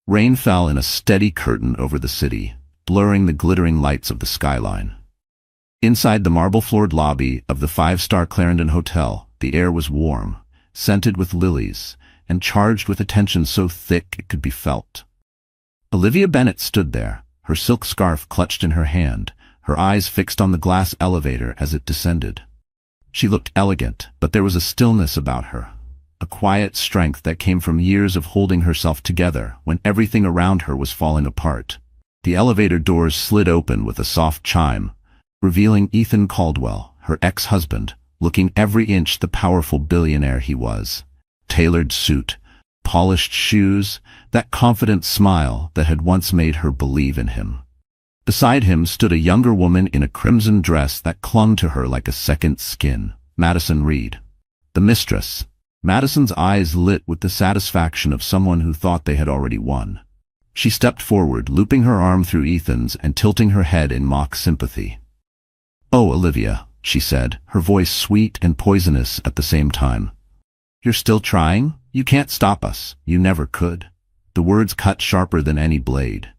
Rain fell in a steady curtain over the city, blurring the glittering lights of the skyline. Inside the marble-floored lobby of the five-star Clarendon Hotel, the air was warm, scented with lilies, and charged with a tension so thick it could be felt. Olivia Bennet stood there, her silk scarf clutched in her hand, her eyes fixed on the glass elevator as it descended. She looked elegant, but there was a stillness about her, a quiet strength that came from years of holding herself together when everything around her was falling apart. The elevator doors slid open with a soft chime, revealing Ethan Caldwell, her ex-husband, looking every inch the powerful billionaire he was. Tailored suit, polished shoes, that confident smile that had once made her believe in him. Beside him stood a younger woman in a crimson dress that clung to her like a second skin, Madison Reed. The Mistress. Madison's eyes lit with the satisfaction of someone who thought they had already won. She stepped forward, looping her arm through Ethan's and tilting her head in mock sympathy. "Oh, Olivia," she said, her voice sweet and poisonous at the same time. "You're still trying? You can't stop us. You never could." The words cut sharper than any blade.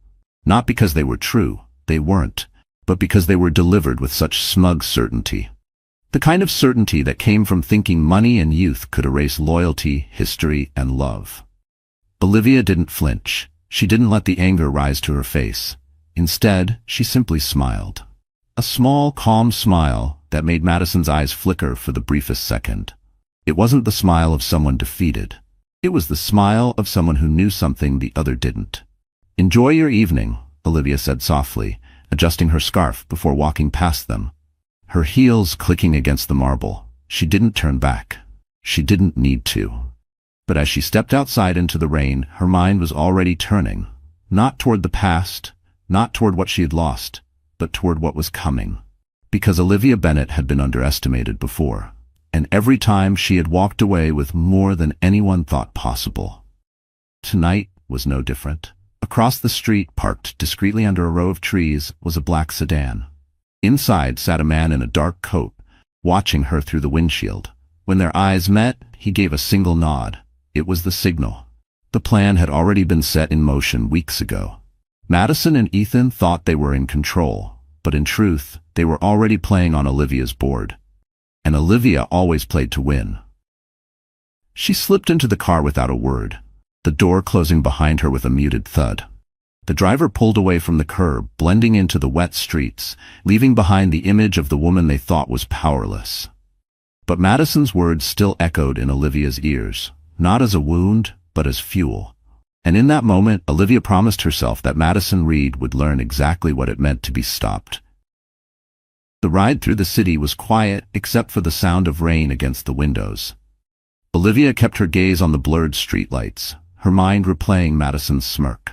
Not because they were true, they weren't, but because they were delivered with such smug certainty. The kind of certainty that came from thinking money and youth could erase loyalty, history, and love. Olivia didn't flinch. She didn't let the anger rise to her face. Instead, she simply smiled. A small, calm smile that made Madison's eyes flicker for the briefest second. It wasn't the smile of someone defeated. It was the smile of someone who knew something the other didn't. "Enjoy your evening," Olivia said softly, adjusting her scarf before walking past them. Her heels clicking against the marble. She didn't turn back. She didn't need to. But as she stepped outside into the rain, her mind was already turning, not toward the past, not toward what she had lost, but toward what was coming. Because Olivia Bennet had been underestimated before, and every time she had walked away with more than anyone thought possible. Tonight was no different. Across the street, parked discreetly under a row of trees, was a black sedan. Inside sat a man in a dark coat, watching her through the windshield. When their eyes met, he gave a single nod. It was the signal. The plan had already been set in motion weeks ago. Madison and Ethan thought they were in control, but in truth, they were already playing on Olivia's board. And Olivia always played to win. She slipped into the car without a word, the door closing behind her with a muted thud. The driver pulled away from the curb, blending into the wet streets, leaving behind the image of the woman they thought was powerless. But Madison's words still echoed in Olivia's ears, not as a wound, but as fuel. And in that moment, Olivia promised herself that Madison Reed would learn exactly what it meant to be stopped. The ride through the city was quiet, except for the sound of rain against the windows. Olivia kept her gaze on the blurred streetlights, her mind replaying Madison's smirk.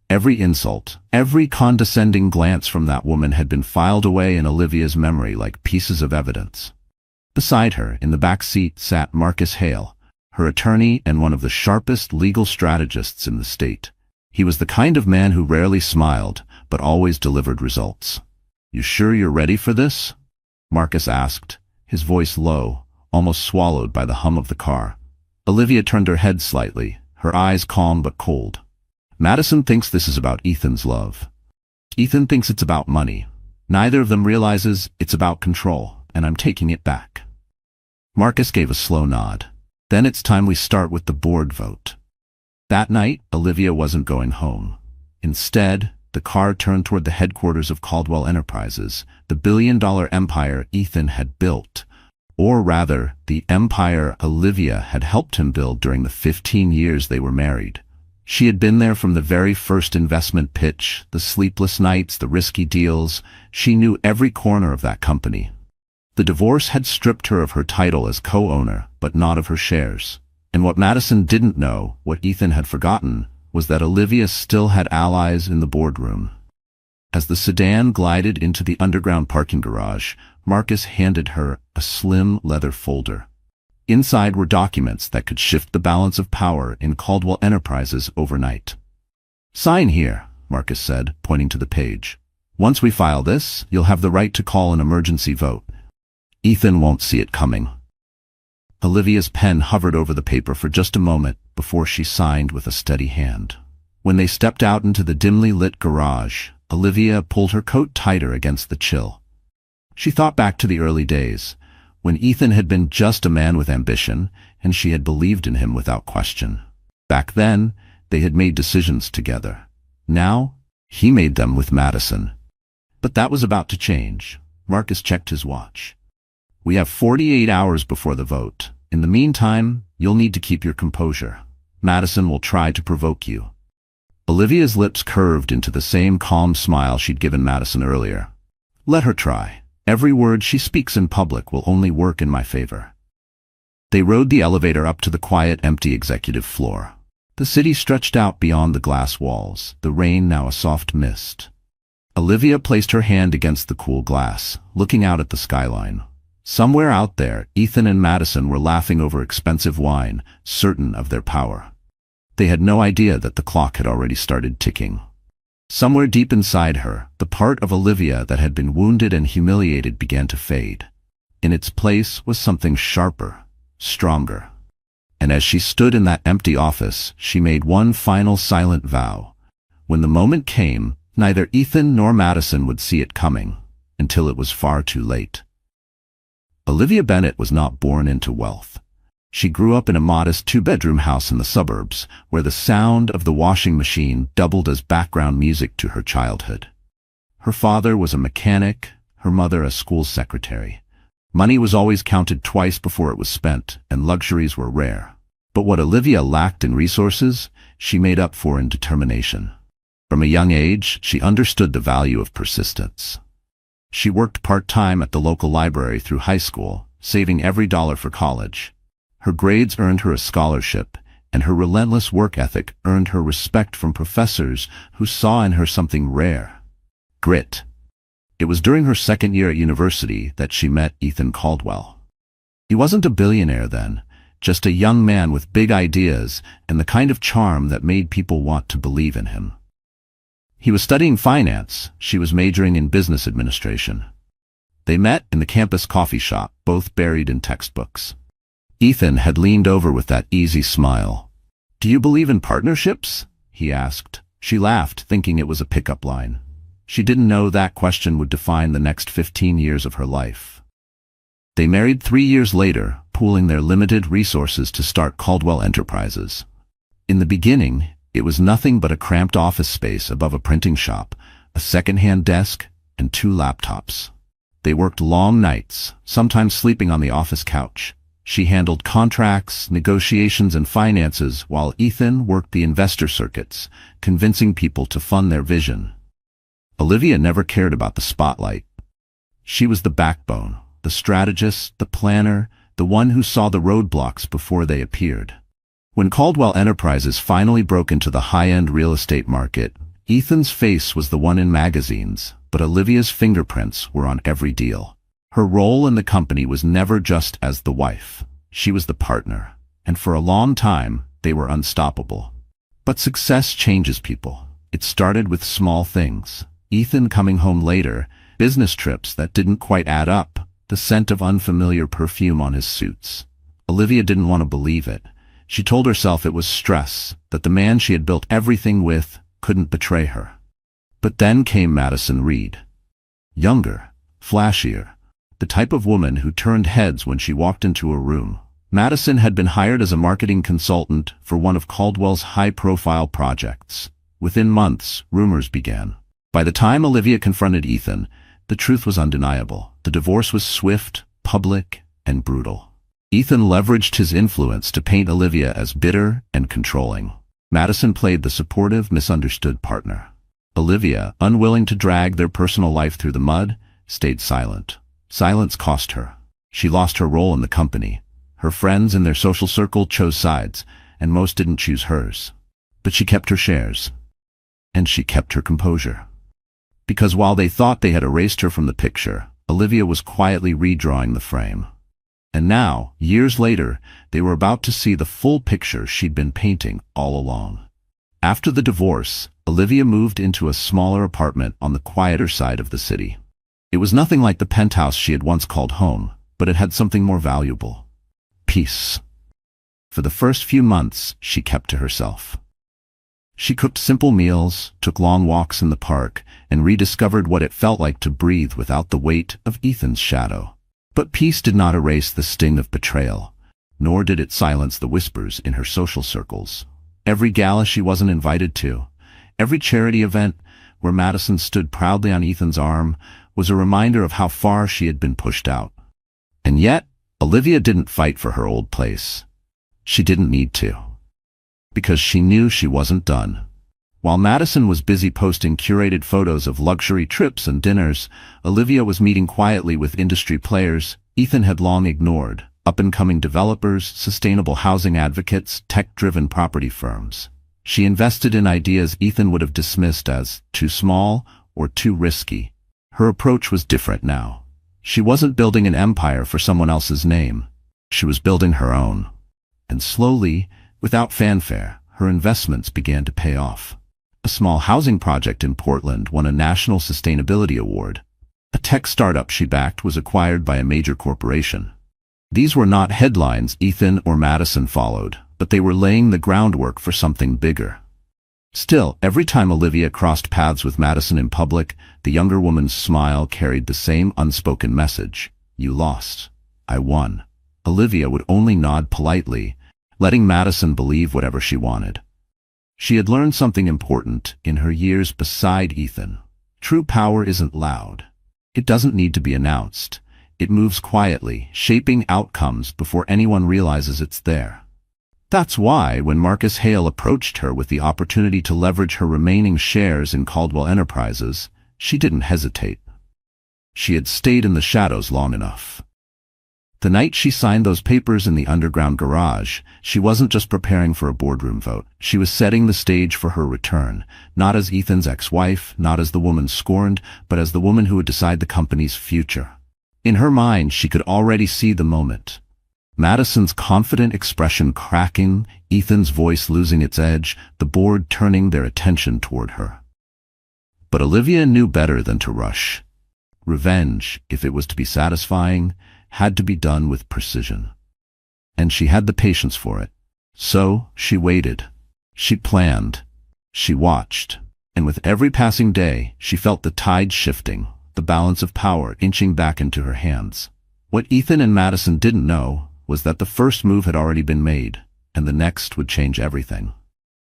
Every insult, every condescending glance from that woman had been filed away in Olivia's memory like pieces of evidence. Beside her, in the back seat, sat Marcus Hale, her attorney and one of the sharpest legal strategists in the state. He was the kind of man who rarely smiled, but always delivered results. "You sure you're ready for this?" Marcus asked, his voice low, almost swallowed by the hum of the car. Olivia turned her head slightly, her eyes calm but cold. "Madison thinks this is about Ethan's love. Ethan thinks it's about money. Neither of them realizes it's about control, and I'm taking it back." Marcus gave a slow nod. "Then it's time we start with the board vote." That night, Olivia wasn't going home. Instead, the car turned toward the headquarters of Caldwell Enterprises, the billion-dollar empire Ethan had built. Or rather, the empire Olivia had helped him build during the 15 years they were married. She had been there from the very first investment pitch, the sleepless nights, the risky deals. She knew every corner of that company. The divorce had stripped her of her title as co-owner, but not of her shares. And what Madison didn't know, what Ethan had forgotten, was that Olivia still had allies in the boardroom. As the sedan glided into the underground parking garage, Marcus handed her a slim leather folder. Inside were documents that could shift the balance of power in Caldwell Enterprises overnight. "Sign here," Marcus said, pointing to the page. "Once we file this, you'll have the right to call an emergency vote. Ethan won't see it coming." Olivia's pen hovered over the paper for just a moment before she signed with a steady hand. When they stepped out into the dimly lit garage, Olivia pulled her coat tighter against the chill. She thought back to the early days, when Ethan had been just a man with ambition, and she had believed in him without question. Back then, they had made decisions together. Now, he made them with Madison. But that was about to change. Marcus checked his watch. We have 48 hours before the vote. In the meantime, you'll need to keep your composure. Madison will try to provoke you. Olivia's lips curved into the same calm smile she'd given Madison earlier. Let her try. Every word she speaks in public will only work in my favor. They rode the elevator up to the quiet, empty executive floor. The city stretched out beyond the glass walls, the rain now a soft mist. Olivia placed her hand against the cool glass, looking out at the skyline. Somewhere out there, Ethan and Madison were laughing over expensive wine, certain of their power. They had no idea that the clock had already started ticking. Somewhere deep inside her, the part of Olivia that had been wounded and humiliated began to fade. In its place was something sharper, stronger. And as she stood in that empty office, she made one final silent vow. When the moment came, neither Ethan nor Madison would see it coming, until it was far too late. Olivia Bennett was not born into wealth. She grew up in a modest two-bedroom house in the suburbs, where the sound of the washing machine doubled as background music to her childhood. Her father was a mechanic, her mother a school secretary. Money was always counted twice before it was spent, and luxuries were rare. But what Olivia lacked in resources, she made up for in determination. From a young age, she understood the value of persistence. She worked part-time at the local library through high school, saving every dollar for college. Her grades earned her a scholarship, and her relentless work ethic earned her respect from professors who saw in her something rare: grit. It was during her second year at university that she met Ethan Caldwell. He wasn't a billionaire then, just a young man with big ideas and the kind of charm that made people want to believe in him. He was studying finance, she was majoring in business administration. They met in the campus coffee shop, both buried in textbooks. Ethan had leaned over with that easy smile. "Do you believe in partnerships?" he asked. She laughed, thinking it was a pickup line. She didn't know that question would define the next 15 years of her life. They married 3 years later, pooling their limited resources to start Caldwell Enterprises. In the beginning, it was nothing but a cramped office space above a printing shop, a second-hand desk, and 2 laptops. They worked long nights, sometimes sleeping on the office couch. She handled contracts, negotiations, and finances, while Ethan worked the investor circuits, convincing people to fund their vision. Olivia never cared about the spotlight. She was the backbone, the strategist, the planner, the one who saw the roadblocks before they appeared. When Caldwell Enterprises finally broke into the high-end real estate market, Ethan's face was the one in magazines, but Olivia's fingerprints were on every deal. Her role in the company was never just as the wife. She was the partner, and for a long time, they were unstoppable. But success changes people. It started with small things. Ethan coming home later, business trips that didn't quite add up, the scent of unfamiliar perfume on his suits. Olivia didn't want to believe it. She told herself it was stress, that the man she had built everything with couldn't betray her. But then came Madison Reed. Younger, flashier, the type of woman who turned heads when she walked into a room. Madison had been hired as a marketing consultant for one of Caldwell's high-profile projects. Within months, rumors began. By the time Olivia confronted Ethan, the truth was undeniable. The divorce was swift, public, and brutal. Ethan leveraged his influence to paint Olivia as bitter and controlling. Madison played the supportive, misunderstood partner. Olivia, unwilling to drag their personal life through the mud, stayed silent. Silence cost her. She lost her role in the company. Her friends in their social circle chose sides, and most didn't choose hers. But she kept her shares. And she kept her composure. Because while they thought they had erased her from the picture, Olivia was quietly redrawing the frame. And now, years later, they were about to see the full picture she'd been painting all along. After the divorce, Olivia moved into a smaller apartment on the quieter side of the city. It was nothing like the penthouse she had once called home, but it had something more valuable: peace. For the first few months, she kept to herself. She cooked simple meals, took long walks in the park, and rediscovered what it felt like to breathe without the weight of Ethan's shadow. But peace did not erase the sting of betrayal, nor did it silence the whispers in her social circles. Every gala she wasn't invited to, every charity event where Madison stood proudly on Ethan's arm, was a reminder of how far she had been pushed out. And yet, Olivia didn't fight for her old place. She didn't need to, because she knew she wasn't done. While Madison was busy posting curated photos of luxury trips and dinners, Olivia was meeting quietly with industry players Ethan had long ignored: up-and-coming developers, sustainable housing advocates, tech-driven property firms. She invested in ideas Ethan would have dismissed as too small or too risky. Her approach was different now. She wasn't building an empire for someone else's name. She was building her own. And slowly, without fanfare, her investments began to pay off. A small housing project in Portland won a national sustainability award. A tech startup she backed was acquired by a major corporation. These were not headlines Ethan or Madison followed, but they were laying the groundwork for something bigger. Still, every time Olivia crossed paths with Madison in public, the younger woman's smile carried the same unspoken message: "You lost. I won." Olivia would only nod politely, letting Madison believe whatever she wanted. She had learned something important in her years beside Ethan. True power isn't loud. It doesn't need to be announced. It moves quietly, shaping outcomes before anyone realizes it's there. That's why, when Marcus Hale approached her with the opportunity to leverage her remaining shares in Caldwell Enterprises, she didn't hesitate. She had stayed in the shadows long enough. The night she signed those papers in the underground garage, she wasn't just preparing for a boardroom vote. She was setting the stage for her return, not as Ethan's ex-wife, not as the woman scorned, but as the woman who would decide the company's future. In her mind, she could already see the moment. Madison's confident expression cracking, Ethan's voice losing its edge, the board turning their attention toward her. But Olivia knew better than to rush. Revenge, if it was to be satisfying, had to be done with precision. And she had the patience for it. So, she waited. She planned. She watched. And with every passing day, she felt the tide shifting, the balance of power inching back into her hands. What Ethan and Madison didn't know was that the first move had already been made, and the next would change everything.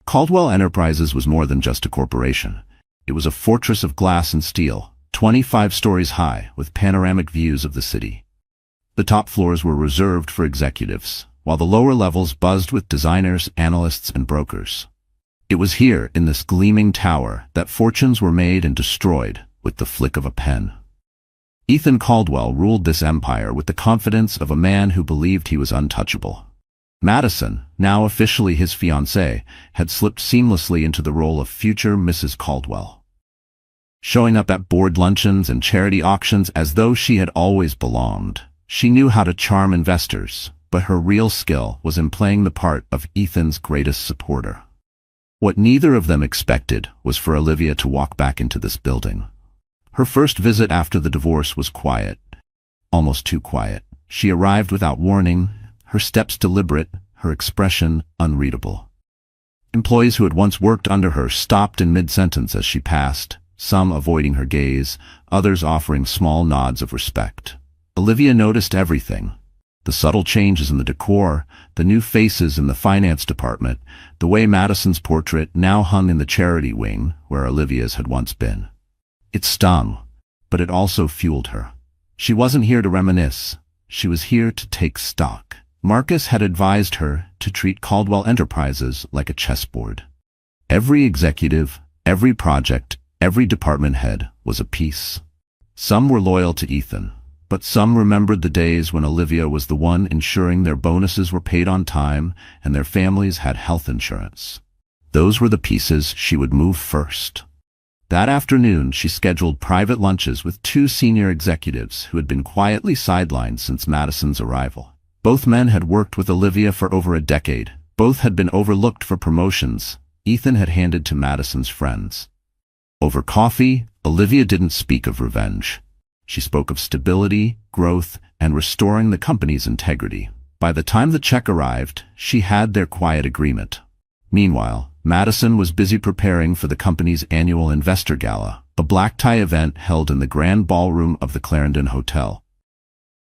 Caldwell Enterprises was more than just a corporation. It was a fortress of glass and steel, 25 stories high, with panoramic views of the city. The top floors were reserved for executives, while the lower levels buzzed with designers, analysts, and brokers. It was here, in this gleaming tower, that fortunes were made and destroyed with the flick of a pen. Ethan Caldwell ruled this empire with the confidence of a man who believed he was untouchable. Madison, now officially his fiancée, had slipped seamlessly into the role of future Mrs. Caldwell, showing up at board luncheons and charity auctions as though she had always belonged. She knew how to charm investors, but her real skill was in playing the part of Ethan's greatest supporter. What neither of them expected was for Olivia to walk back into this building. Her first visit after the divorce was quiet, almost too quiet. She arrived without warning, her steps deliberate, her expression unreadable. Employees who had once worked under her stopped in mid-sentence as she passed, some avoiding her gaze, others offering small nods of respect. Olivia noticed everything: the subtle changes in the decor, the new faces in the finance department, the way Madison's portrait now hung in the charity wing where Olivia's had once been. It stung, but it also fueled her. She wasn't here to reminisce. She was here to take stock. Marcus had advised her to treat Caldwell Enterprises like a chessboard. Every executive, every project, every department head was a piece. Some were loyal to Ethan, but some remembered the days when Olivia was the one ensuring their bonuses were paid on time and their families had health insurance. Those were the pieces she would move first. That afternoon, she scheduled private lunches with two senior executives who had been quietly sidelined since Madison's arrival. Both men had worked with Olivia for over a decade. Both had been overlooked for promotions Ethan had handed to Madison's friends. Over coffee, Olivia didn't speak of revenge. She spoke of stability, growth, and restoring the company's integrity. By the time the check arrived, she had their quiet agreement. Meanwhile, Madison was busy preparing for the company's annual investor gala, a black tie event held in the grand ballroom of the Clarendon Hotel.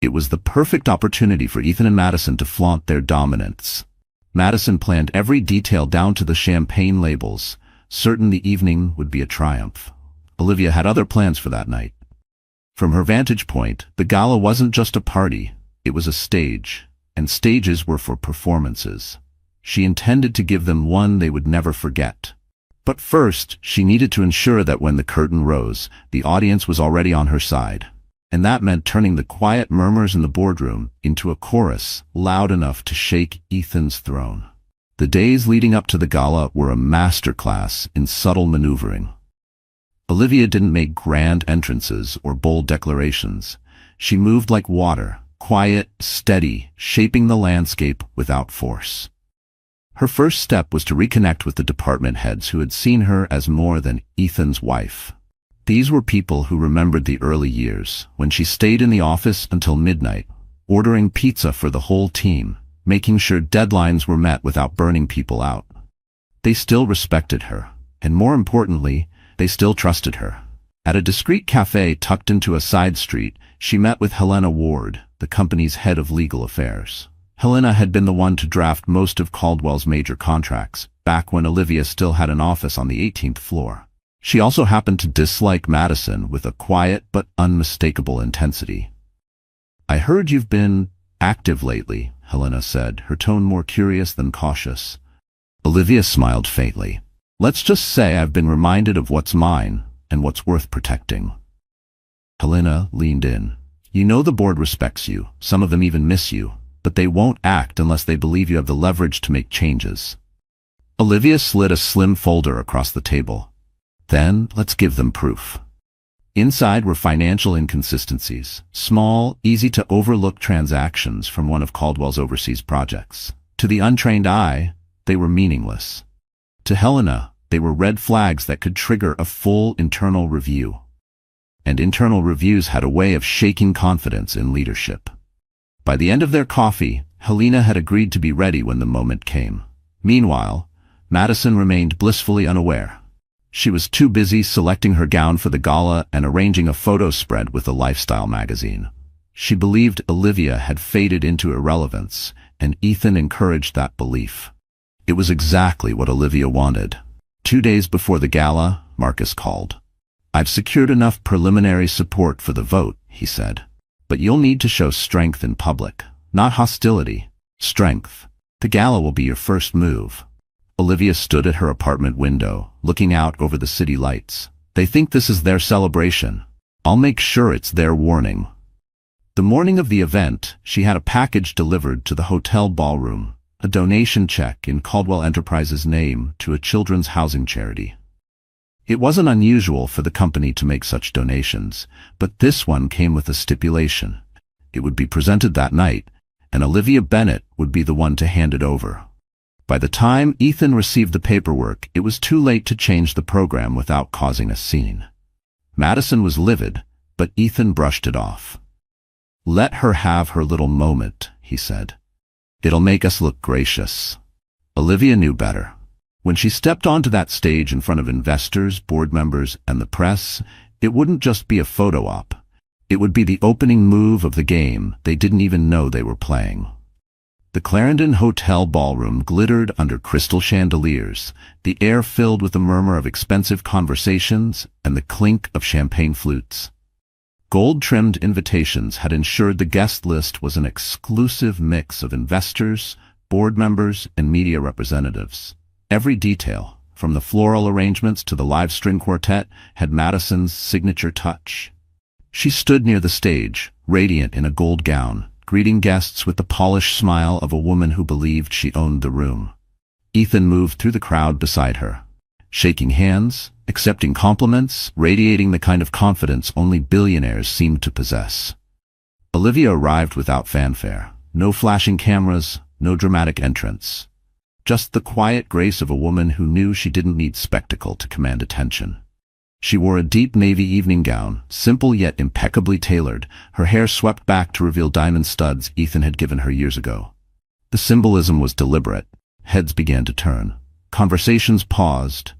It was the perfect opportunity for Ethan and Madison to flaunt their dominance. Madison planned every detail down to the champagne labels, certain the evening would be a triumph. Olivia had other plans for that night. From her vantage point, the gala wasn't just a party, it was a stage, and stages were for performances. She intended to give them one they would never forget. But first, she needed to ensure that when the curtain rose, the audience was already on her side. And that meant turning the quiet murmurs in the boardroom into a chorus loud enough to shake Ethan's throne. The days leading up to the gala were a masterclass in subtle maneuvering. Olivia didn't make grand entrances or bold declarations. She moved like water, quiet, steady, shaping the landscape without force. Her first step was to reconnect with the department heads who had seen her as more than Ethan's wife. These were people who remembered the early years, when she stayed in the office until midnight, ordering pizza for the whole team, making sure deadlines were met without burning people out. They still respected her, and more importantly, they still trusted her. At a discreet cafe tucked into a side street, she met with Helena Ward, the company's head of legal affairs. Helena had been the one to draft most of Caldwell's major contracts, back when Olivia still had an office on the 18th floor. She also happened to dislike Madison with a quiet but unmistakable intensity. "I heard you've been active lately," Helena said, her tone more curious than cautious. Olivia smiled faintly. "Let's just say I've been reminded of what's mine and what's worth protecting." Helena leaned in. "You know the board respects you, some of them even miss you, but they won't act unless they believe you have the leverage to make changes." Olivia slid a slim folder across the table. "Then, let's give them proof." Inside were financial inconsistencies, small, easy-to-overlook transactions from one of Caldwell's overseas projects. To the untrained eye, they were meaningless. To Helena, they were red flags that could trigger a full internal review. And internal reviews had a way of shaking confidence in leadership. By the end of their coffee, Helena had agreed to be ready when the moment came. Meanwhile, Madison remained blissfully unaware. She was too busy selecting her gown for the gala and arranging a photo spread with a lifestyle magazine. She believed Olivia had faded into irrelevance, and Ethan encouraged that belief. It was exactly what Olivia wanted. 2 days before the gala, Marcus called. "I've secured enough preliminary support for the vote," he said. "But you'll need to show strength in public, not hostility. Strength. The gala will be your first move." Olivia stood at her apartment window, looking out over the city lights. "They think this is their celebration. I'll make sure it's their warning." The morning of the event, she had a package delivered to the hotel ballroom, a donation check in Caldwell Enterprises' name to a children's housing charity. It wasn't unusual for the company to make such donations, but this one came with a stipulation. It would be presented that night, and Olivia Bennett would be the one to hand it over. By the time Ethan received the paperwork, it was too late to change the program without causing a scene. Madison was livid, but Ethan brushed it off. "Let her have her little moment," he said. "It'll make us look gracious." Olivia knew better. When she stepped onto that stage in front of investors, board members, and the press, it wouldn't just be a photo op. It would be the opening move of the game they didn't even know they were playing. The Clarendon Hotel ballroom glittered under crystal chandeliers, the air filled with the murmur of expensive conversations and the clink of champagne flutes. Gold-trimmed invitations had ensured the guest list was an exclusive mix of investors, board members, and media representatives. Every detail, from the floral arrangements to the live string quartet, had Madison's signature touch. She stood near the stage, radiant in a gold gown, greeting guests with the polished smile of a woman who believed she owned the room. Ethan moved through the crowd beside her, shaking hands, accepting compliments, radiating the kind of confidence only billionaires seemed to possess. Olivia arrived without fanfare. No flashing cameras, no dramatic entrance. Just the quiet grace of a woman who knew she didn't need spectacle to command attention. She wore a deep navy evening gown, simple yet impeccably tailored, her hair swept back to reveal diamond studs Ethan had given her years ago. The symbolism was deliberate. Heads began to turn. Conversations paused.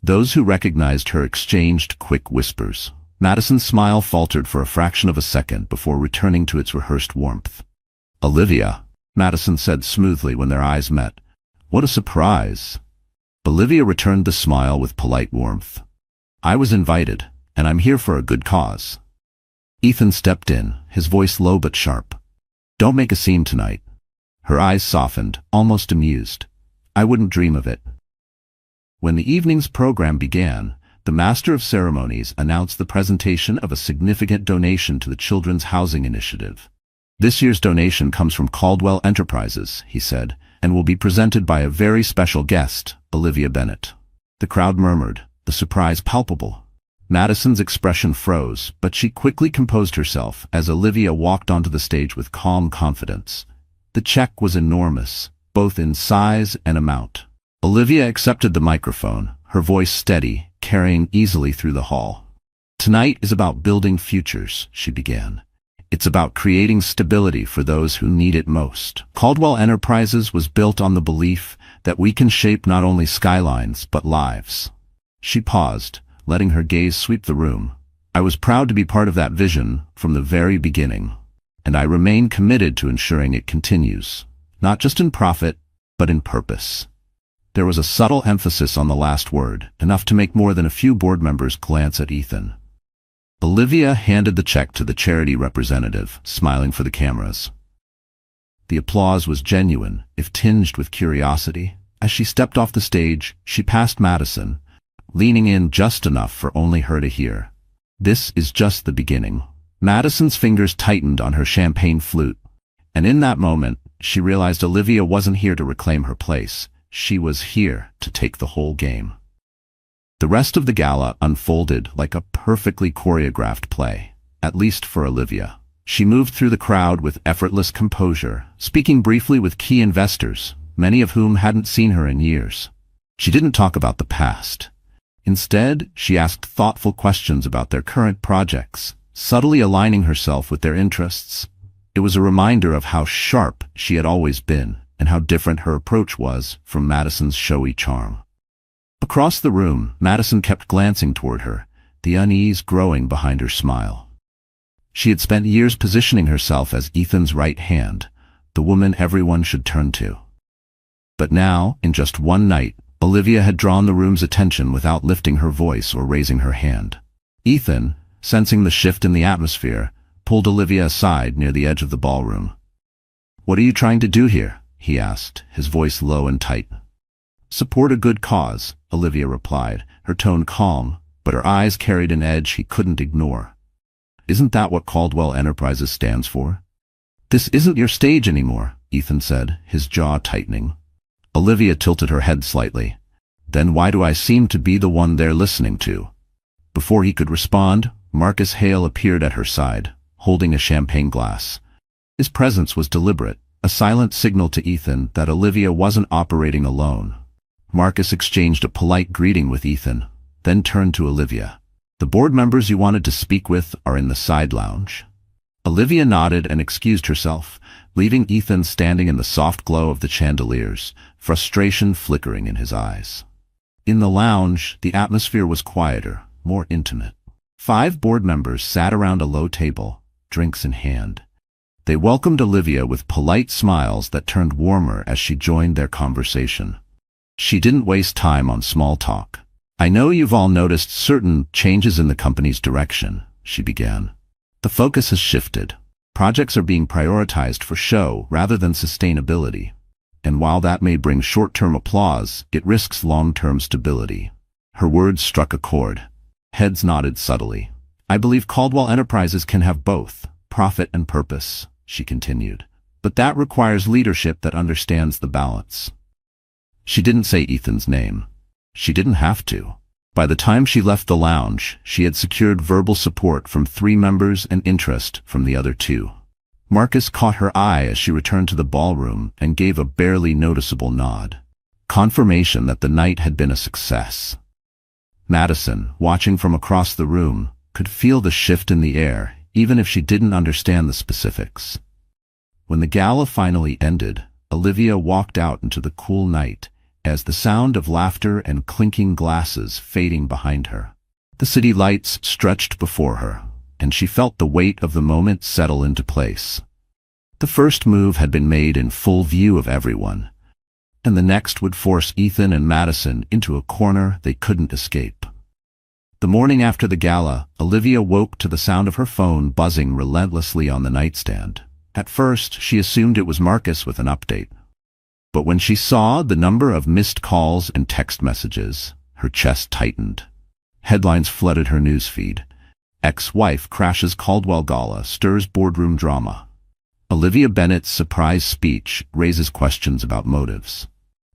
Those who recognized her exchanged quick whispers. Madison's smile faltered for a fraction of a second before returning to its rehearsed warmth. "Olivia," Madison said smoothly when their eyes met. "What a surprise." Olivia returned the smile with polite warmth. "I was invited, and I'm here for a good cause." Ethan stepped in, his voice low but sharp. "Don't make a scene tonight." Her eyes softened, almost amused. "I wouldn't dream of it." When the evening's program began, the Master of Ceremonies announced the presentation of a significant donation to the Children's Housing Initiative. "This year's donation comes from Caldwell Enterprises," he said, "and will be presented by a very special guest, Olivia Bennett." The crowd murmured, the surprise palpable. Madison's expression froze, but she quickly composed herself as Olivia walked onto the stage with calm confidence. The check was enormous, both in size and amount. Olivia accepted the microphone, her voice steady, carrying easily through the hall. "Tonight is about building futures," she began. "It's about creating stability for those who need it most. Caldwell Enterprises was built on the belief that we can shape not only skylines but lives." She paused, letting her gaze sweep the room. "I was proud to be part of that vision from the very beginning, and I remain committed to ensuring it continues, not just in profit, but in purpose." There was a subtle emphasis on the last word, enough to make more than a few board members glance at Ethan. Olivia handed the check to the charity representative, smiling for the cameras. The applause was genuine, if tinged with curiosity. As she stepped off the stage, she passed Madison, leaning in just enough for only her to hear. "This is just the beginning." Madison's fingers tightened on her champagne flute, and in that moment, she realized Olivia wasn't here to reclaim her place. She was here to take the whole game. The rest of the gala unfolded like a perfectly choreographed play, at least for Olivia. She moved through the crowd with effortless composure, speaking briefly with key investors, many of whom hadn't seen her in years. She didn't talk about the past. Instead, she asked thoughtful questions about their current projects, subtly aligning herself with their interests. It was a reminder of how sharp she had always been, and how different her approach was from Madison's showy charm. Across the room, Madison kept glancing toward her, the unease growing behind her smile. She had spent years positioning herself as Ethan's right hand, the woman everyone should turn to. But now, in just one night, Olivia had drawn the room's attention without lifting her voice or raising her hand. Ethan, sensing the shift in the atmosphere, pulled Olivia aside near the edge of the ballroom. "What are you trying to do here?" he asked, his voice low and tight. "Support a good cause," Olivia replied, her tone calm, but her eyes carried an edge he couldn't ignore. "Isn't that what Caldwell Enterprises stands for?" "This isn't your stage anymore," Ethan said, his jaw tightening. Olivia tilted her head slightly. "Then why do I seem to be the one they're listening to?" Before he could respond, Marcus Hale appeared at her side, holding a champagne glass. His presence was deliberate, a silent signal to Ethan that Olivia wasn't operating alone. Marcus exchanged a polite greeting with Ethan, then turned to Olivia. "The board members you wanted to speak with are in the side lounge." Olivia nodded and excused herself, leaving Ethan standing in the soft glow of the chandeliers, frustration flickering in his eyes. In the lounge, the atmosphere was quieter, more intimate. 5 board members sat around a low table, drinks in hand. They welcomed Olivia with polite smiles that turned warmer as she joined their conversation. She didn't waste time on small talk. "I know you've all noticed certain changes in the company's direction," she began. "The focus has shifted. Projects are being prioritized for show rather than sustainability. And while that may bring short-term applause, it risks long-term stability." Her words struck a chord. Heads nodded subtly. "I believe Caldwell Enterprises can have both, profit and purpose," she continued. "But that requires leadership that understands the balance." She didn't say Ethan's name. She didn't have to. By the time she left the lounge, she had secured verbal support from 3 members and interest from the other 2. Marcus caught her eye as she returned to the ballroom and gave a barely noticeable nod. Confirmation that the night had been a success. Madison, watching from across the room, could feel the shift in the air, even if she didn't understand the specifics. When the gala finally ended, Olivia walked out into the cool night, as the sound of laughter and clinking glasses fading behind her. The city lights stretched before her, and she felt the weight of the moment settle into place. The first move had been made in full view of everyone, and the next would force Ethan and Madison into a corner they couldn't escape. The morning after the gala, Olivia woke to the sound of her phone buzzing relentlessly on the nightstand. At first, she assumed it was Marcus with an update. But when she saw the number of missed calls and text messages, her chest tightened. Headlines flooded her newsfeed. Ex-wife crashes Caldwell Gala, stirs boardroom drama. Olivia Bennett's surprise speech raises questions about motives.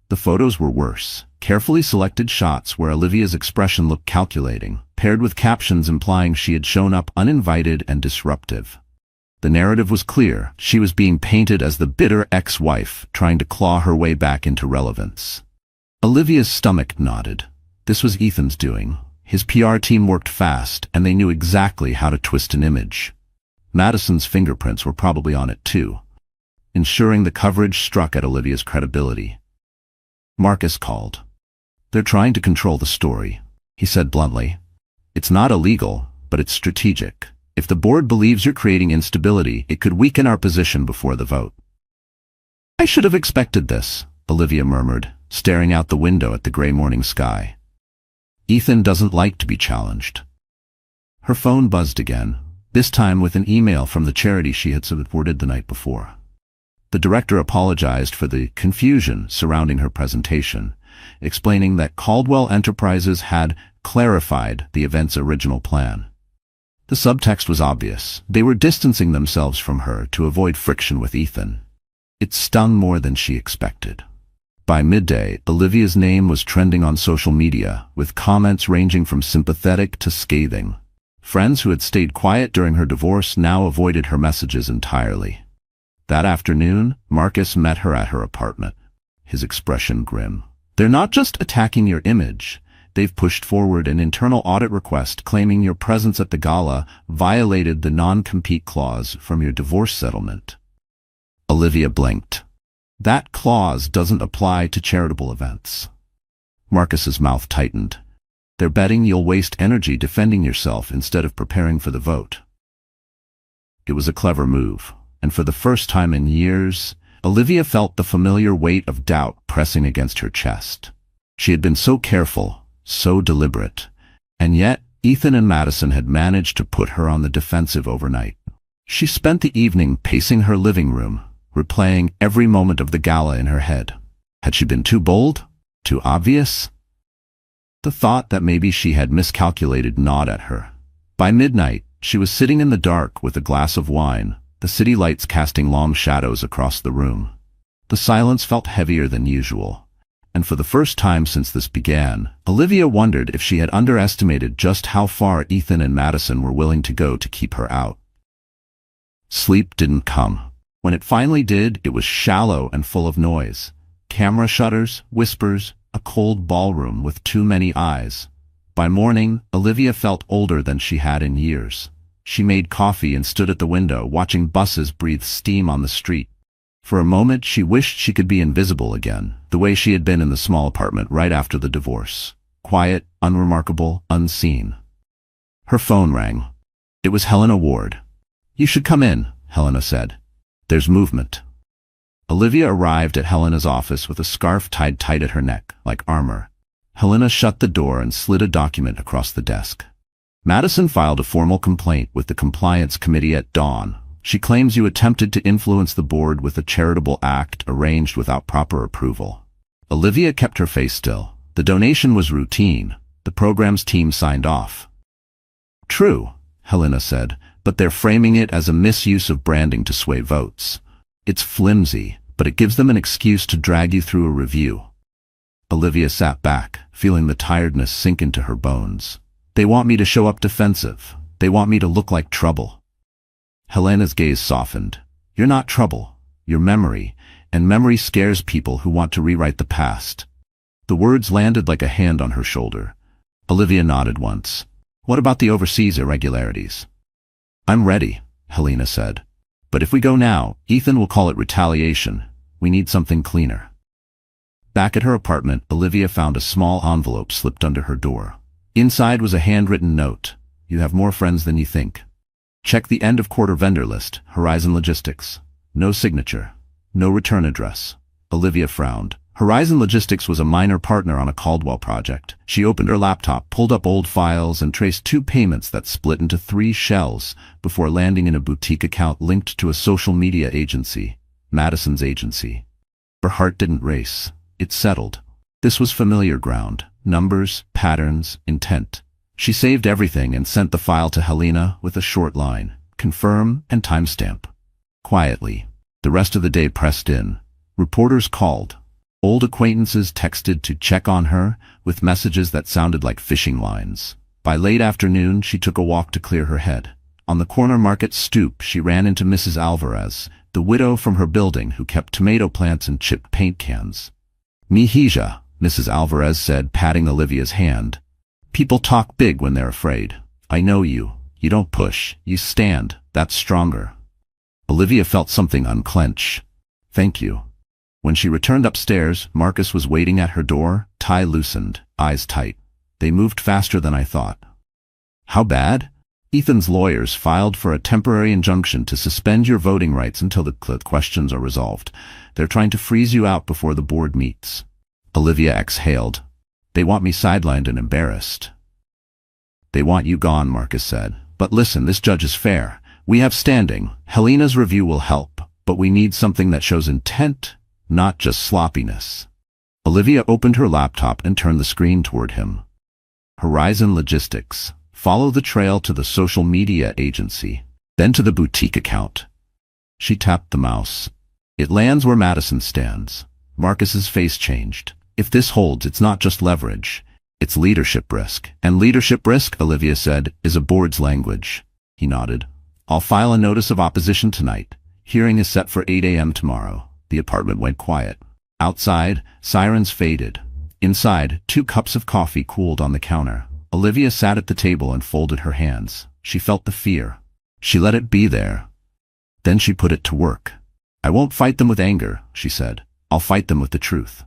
The photos were worse. Carefully selected shots where Olivia's expression looked calculating, paired with captions implying she had shown up uninvited and disruptive. The narrative was clear. She was being painted as the bitter ex-wife trying to claw her way back into relevance. Olivia's stomach knotted. This was Ethan's doing. His PR team worked fast, and they knew exactly how to twist an image. Madison's fingerprints were probably on it too, ensuring the coverage struck at Olivia's credibility. Marcus called. "They're trying to control the story," he said bluntly. "It's not illegal, but it's strategic. If the board believes you're creating instability, it could weaken our position before the vote." "I should have expected this," Olivia murmured, staring out the window at the gray morning sky. Ethan doesn't like to be challenged. Her phone buzzed again, this time with an email from the charity she had supported the night before. The director apologized for the confusion surrounding her presentation, explaining that Caldwell Enterprises had clarified the event's original plan. The subtext was obvious. They were distancing themselves from her to avoid friction with Ethan. It stung more than she expected. By midday, Olivia's name was trending on social media, with comments ranging from sympathetic to scathing. Friends who had stayed quiet during her divorce now avoided her messages entirely. That afternoon, Marcus met her at her apartment, his expression grim. "They're not just attacking your image. They've pushed forward an internal audit request claiming your presence at the gala violated the non-compete clause from your divorce settlement." Olivia blinked. "That clause doesn't apply to charitable events." Marcus's mouth tightened. "They're betting you'll waste energy defending yourself instead of preparing for the vote." It was a clever move, and for the first time in years, Olivia felt the familiar weight of doubt pressing against her chest. She had been so careful, so deliberate, and yet Ethan and Madison had managed to put her on the defensive overnight. She spent the evening pacing her living room, replaying every moment of the gala in her head. Had she been too bold? Too obvious? The thought that maybe she had miscalculated gnawed at her. By midnight, she was sitting in the dark with a glass of wine, the city lights casting long shadows across the room. The silence felt heavier than usual, and for the first time since this began, Olivia wondered if she had underestimated just how far Ethan and Madison were willing to go to keep her out. Sleep didn't come. When it finally did, it was shallow and full of noise. Camera shutters, whispers, a cold ballroom with too many eyes. By morning, Olivia felt older than she had in years. She made coffee and stood at the window, watching buses breathe steam on the street. For a moment, she wished she could be invisible again, the way she had been in the small apartment right after the divorce. Quiet, unremarkable, unseen. Her phone rang. It was Helena Ward. "You should come in," Helena said. "There's movement." Olivia arrived at Helena's office with a scarf tied tight at her neck, like armor. Helena shut the door and slid a document across the desk. "Madison filed a formal complaint with the Compliance Committee at dawn. She claims you attempted to influence the board with a charitable act arranged without proper approval." Olivia kept her face still. The donation was routine. The program's team signed off. "True," Helena said, "but they're framing it as a misuse of branding to sway votes. It's flimsy, but it gives them an excuse to drag you through a review." Olivia sat back, feeling the tiredness sink into her bones. "They want me to show up defensive. They want me to look like trouble." Helena's gaze softened. "You're not trouble. You're memory, and memory scares people who want to rewrite the past." The words landed like a hand on her shoulder. Olivia nodded once. "What about the overseas irregularities?" "I'm ready," Helena said. "But if we go now, Ethan will call it retaliation. We need something cleaner." Back at her apartment, Olivia found a small envelope slipped under her door. Inside was a handwritten note. You have more friends than you think. Check the end of quarter vendor list, Horizon Logistics. No signature. No return address. Olivia frowned. Horizon Logistics was a minor partner on a Caldwell project. She opened her laptop, pulled up old files, and traced 2 payments that split into 3 shells before landing in a boutique account linked to a social media agency, Madison's agency. Her heart didn't race. It settled. This was familiar ground. Numbers, patterns, intent. She saved everything and sent the file to Helena with a short line. Confirm and timestamp. Quietly. The rest of the day pressed in. Reporters called. Old acquaintances texted to check on her, with messages that sounded like fishing lines. By late afternoon, she took a walk to clear her head. On the corner market stoop, she ran into Mrs. Alvarez, the widow from her building who kept tomato plants and chipped paint cans. "Mi hija," Mrs. Alvarez said, patting Olivia's hand. "People talk big when they're afraid. I know you. You don't push. You stand. That's stronger." Olivia felt something unclench. "Thank you." When she returned upstairs, Marcus was waiting at her door, tie loosened, eyes tight. "They moved faster than I thought." "How bad?" "Ethan's lawyers filed for a temporary injunction to suspend your voting rights until the questions are resolved. They're trying to freeze you out before the board meets." Olivia exhaled. "They want me sidelined and embarrassed." "They want you gone," Marcus said. "But listen, this judge is fair. We have standing. Helena's review will help, but we need something that shows intent, not just sloppiness." Olivia opened her laptop and turned the screen toward him. Horizon Logistics. Follow the trail to the social media agency, then to the boutique account. She tapped the mouse. It lands where Madison stands. Marcus's face changed. If this holds, it's not just leverage. It's leadership risk. And leadership risk, Olivia said, is a board's language. He nodded. "I'll file a notice of opposition tonight. Hearing is set for 8 a.m. tomorrow." The apartment went quiet. Outside, sirens faded. Inside, 2 cups of coffee cooled on the counter. Olivia sat at the table and folded her hands. She felt the fear. She let it be there. Then she put it to work. "I won't fight them with anger," she said. "I'll fight them with the truth."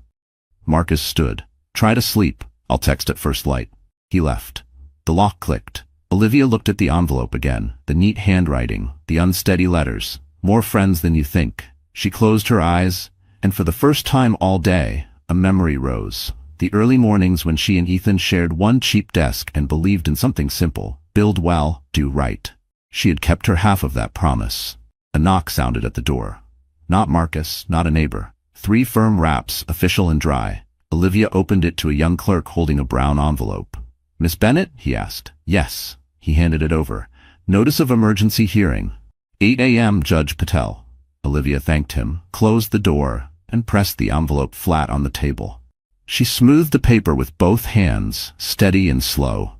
Marcus stood. "Try to sleep. I'll text at first light." He left. The lock clicked. Olivia looked at the envelope again, the neat handwriting, the unsteady letters. "More friends than you think." She closed her eyes, and for the first time all day, a memory rose. The early mornings when she and Ethan shared one cheap desk and believed in something simple: build well, do right. She had kept her half of that promise. A knock sounded at the door. Not Marcus, not a neighbor. 3 firm raps, official and dry. Olivia opened it to a young clerk holding a brown envelope. "Miss Bennett?" he asked. "Yes." He handed it over. "Notice of emergency hearing. 8 a.m. Judge Patel." Olivia thanked him, closed the door, and pressed the envelope flat on the table. She smoothed the paper with both hands, steady and slow.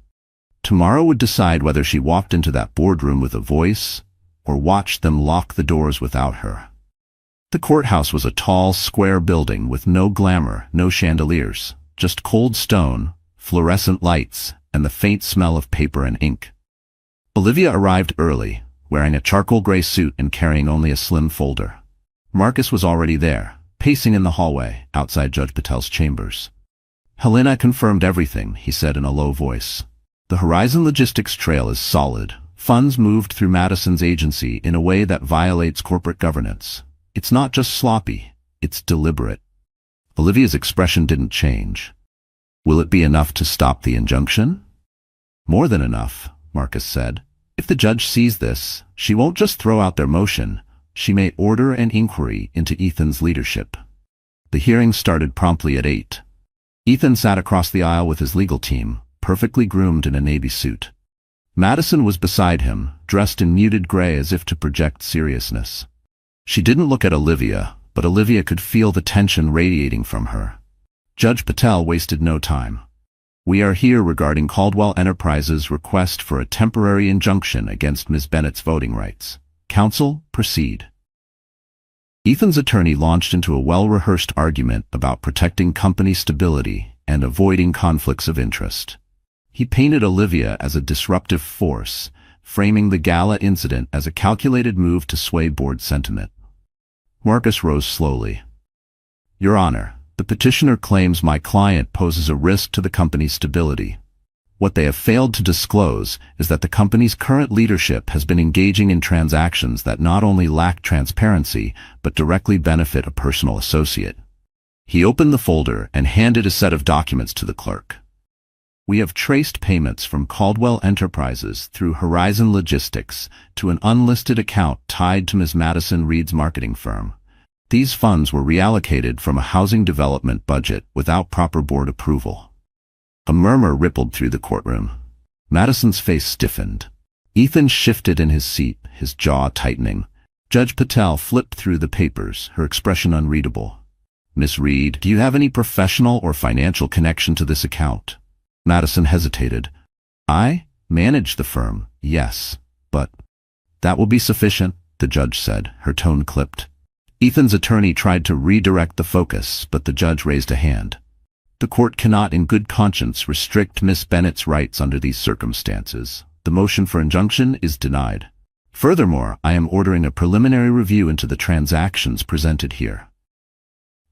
Tomorrow would decide whether she walked into that boardroom with a voice, or watched them lock the doors without her. The courthouse was a tall, square building with no glamour, no chandeliers, just cold stone, fluorescent lights, and the faint smell of paper and ink. Olivia arrived early, wearing a charcoal gray suit and carrying only a slim folder. Marcus was already there, pacing in the hallway, outside Judge Patel's chambers. "Helena confirmed everything," he said in a low voice. "The Horizon Logistics trail is solid. Funds moved through Madison's agency in a way that violates corporate governance. It's not just sloppy, it's deliberate." Olivia's expression didn't change. "Will it be enough to stop the injunction?" "More than enough," Marcus said. "If the judge sees this, she won't just throw out their motion. She may order an inquiry into Ethan's leadership." The hearing started promptly at 8. Ethan sat across the aisle with his legal team, perfectly groomed in a navy suit. Madison was beside him, dressed in muted gray as if to project seriousness. She didn't look at Olivia, but Olivia could feel the tension radiating from her. Judge Patel wasted no time. "We are here regarding Caldwell Enterprises' request for a temporary injunction against Ms. Bennett's voting rights. Counsel, proceed." Ethan's attorney launched into a well-rehearsed argument about protecting company stability and avoiding conflicts of interest. He painted Olivia as a disruptive force, framing the gala incident as a calculated move to sway board sentiment. Marcus rose slowly. "Your Honor, The petitioner claims my client poses a risk to the company's stability. What they have failed to disclose is that the company's current leadership has been engaging in transactions that not only lack transparency, but directly benefit a personal associate. He opened the folder and handed a set of documents to the clerk. We have traced payments from Caldwell Enterprises through Horizon Logistics to an unlisted account tied to Ms. Madison Reed's marketing firm. These funds were reallocated from a housing development budget without proper board approval. A murmur rippled through the courtroom. Madison's face stiffened. Ethan shifted in his seat, his jaw tightening. Judge Patel flipped through the papers, her expression unreadable. Miss Reed, do you have any professional or financial connection to this account? Madison hesitated. I manage the firm, yes, but that will be sufficient, the judge said, her tone clipped. Ethan's attorney tried to redirect the focus, but the judge raised a hand. The court cannot in good conscience restrict Miss Bennett's rights under these circumstances. The motion for injunction is denied. Furthermore, I am ordering a preliminary review into the transactions presented here.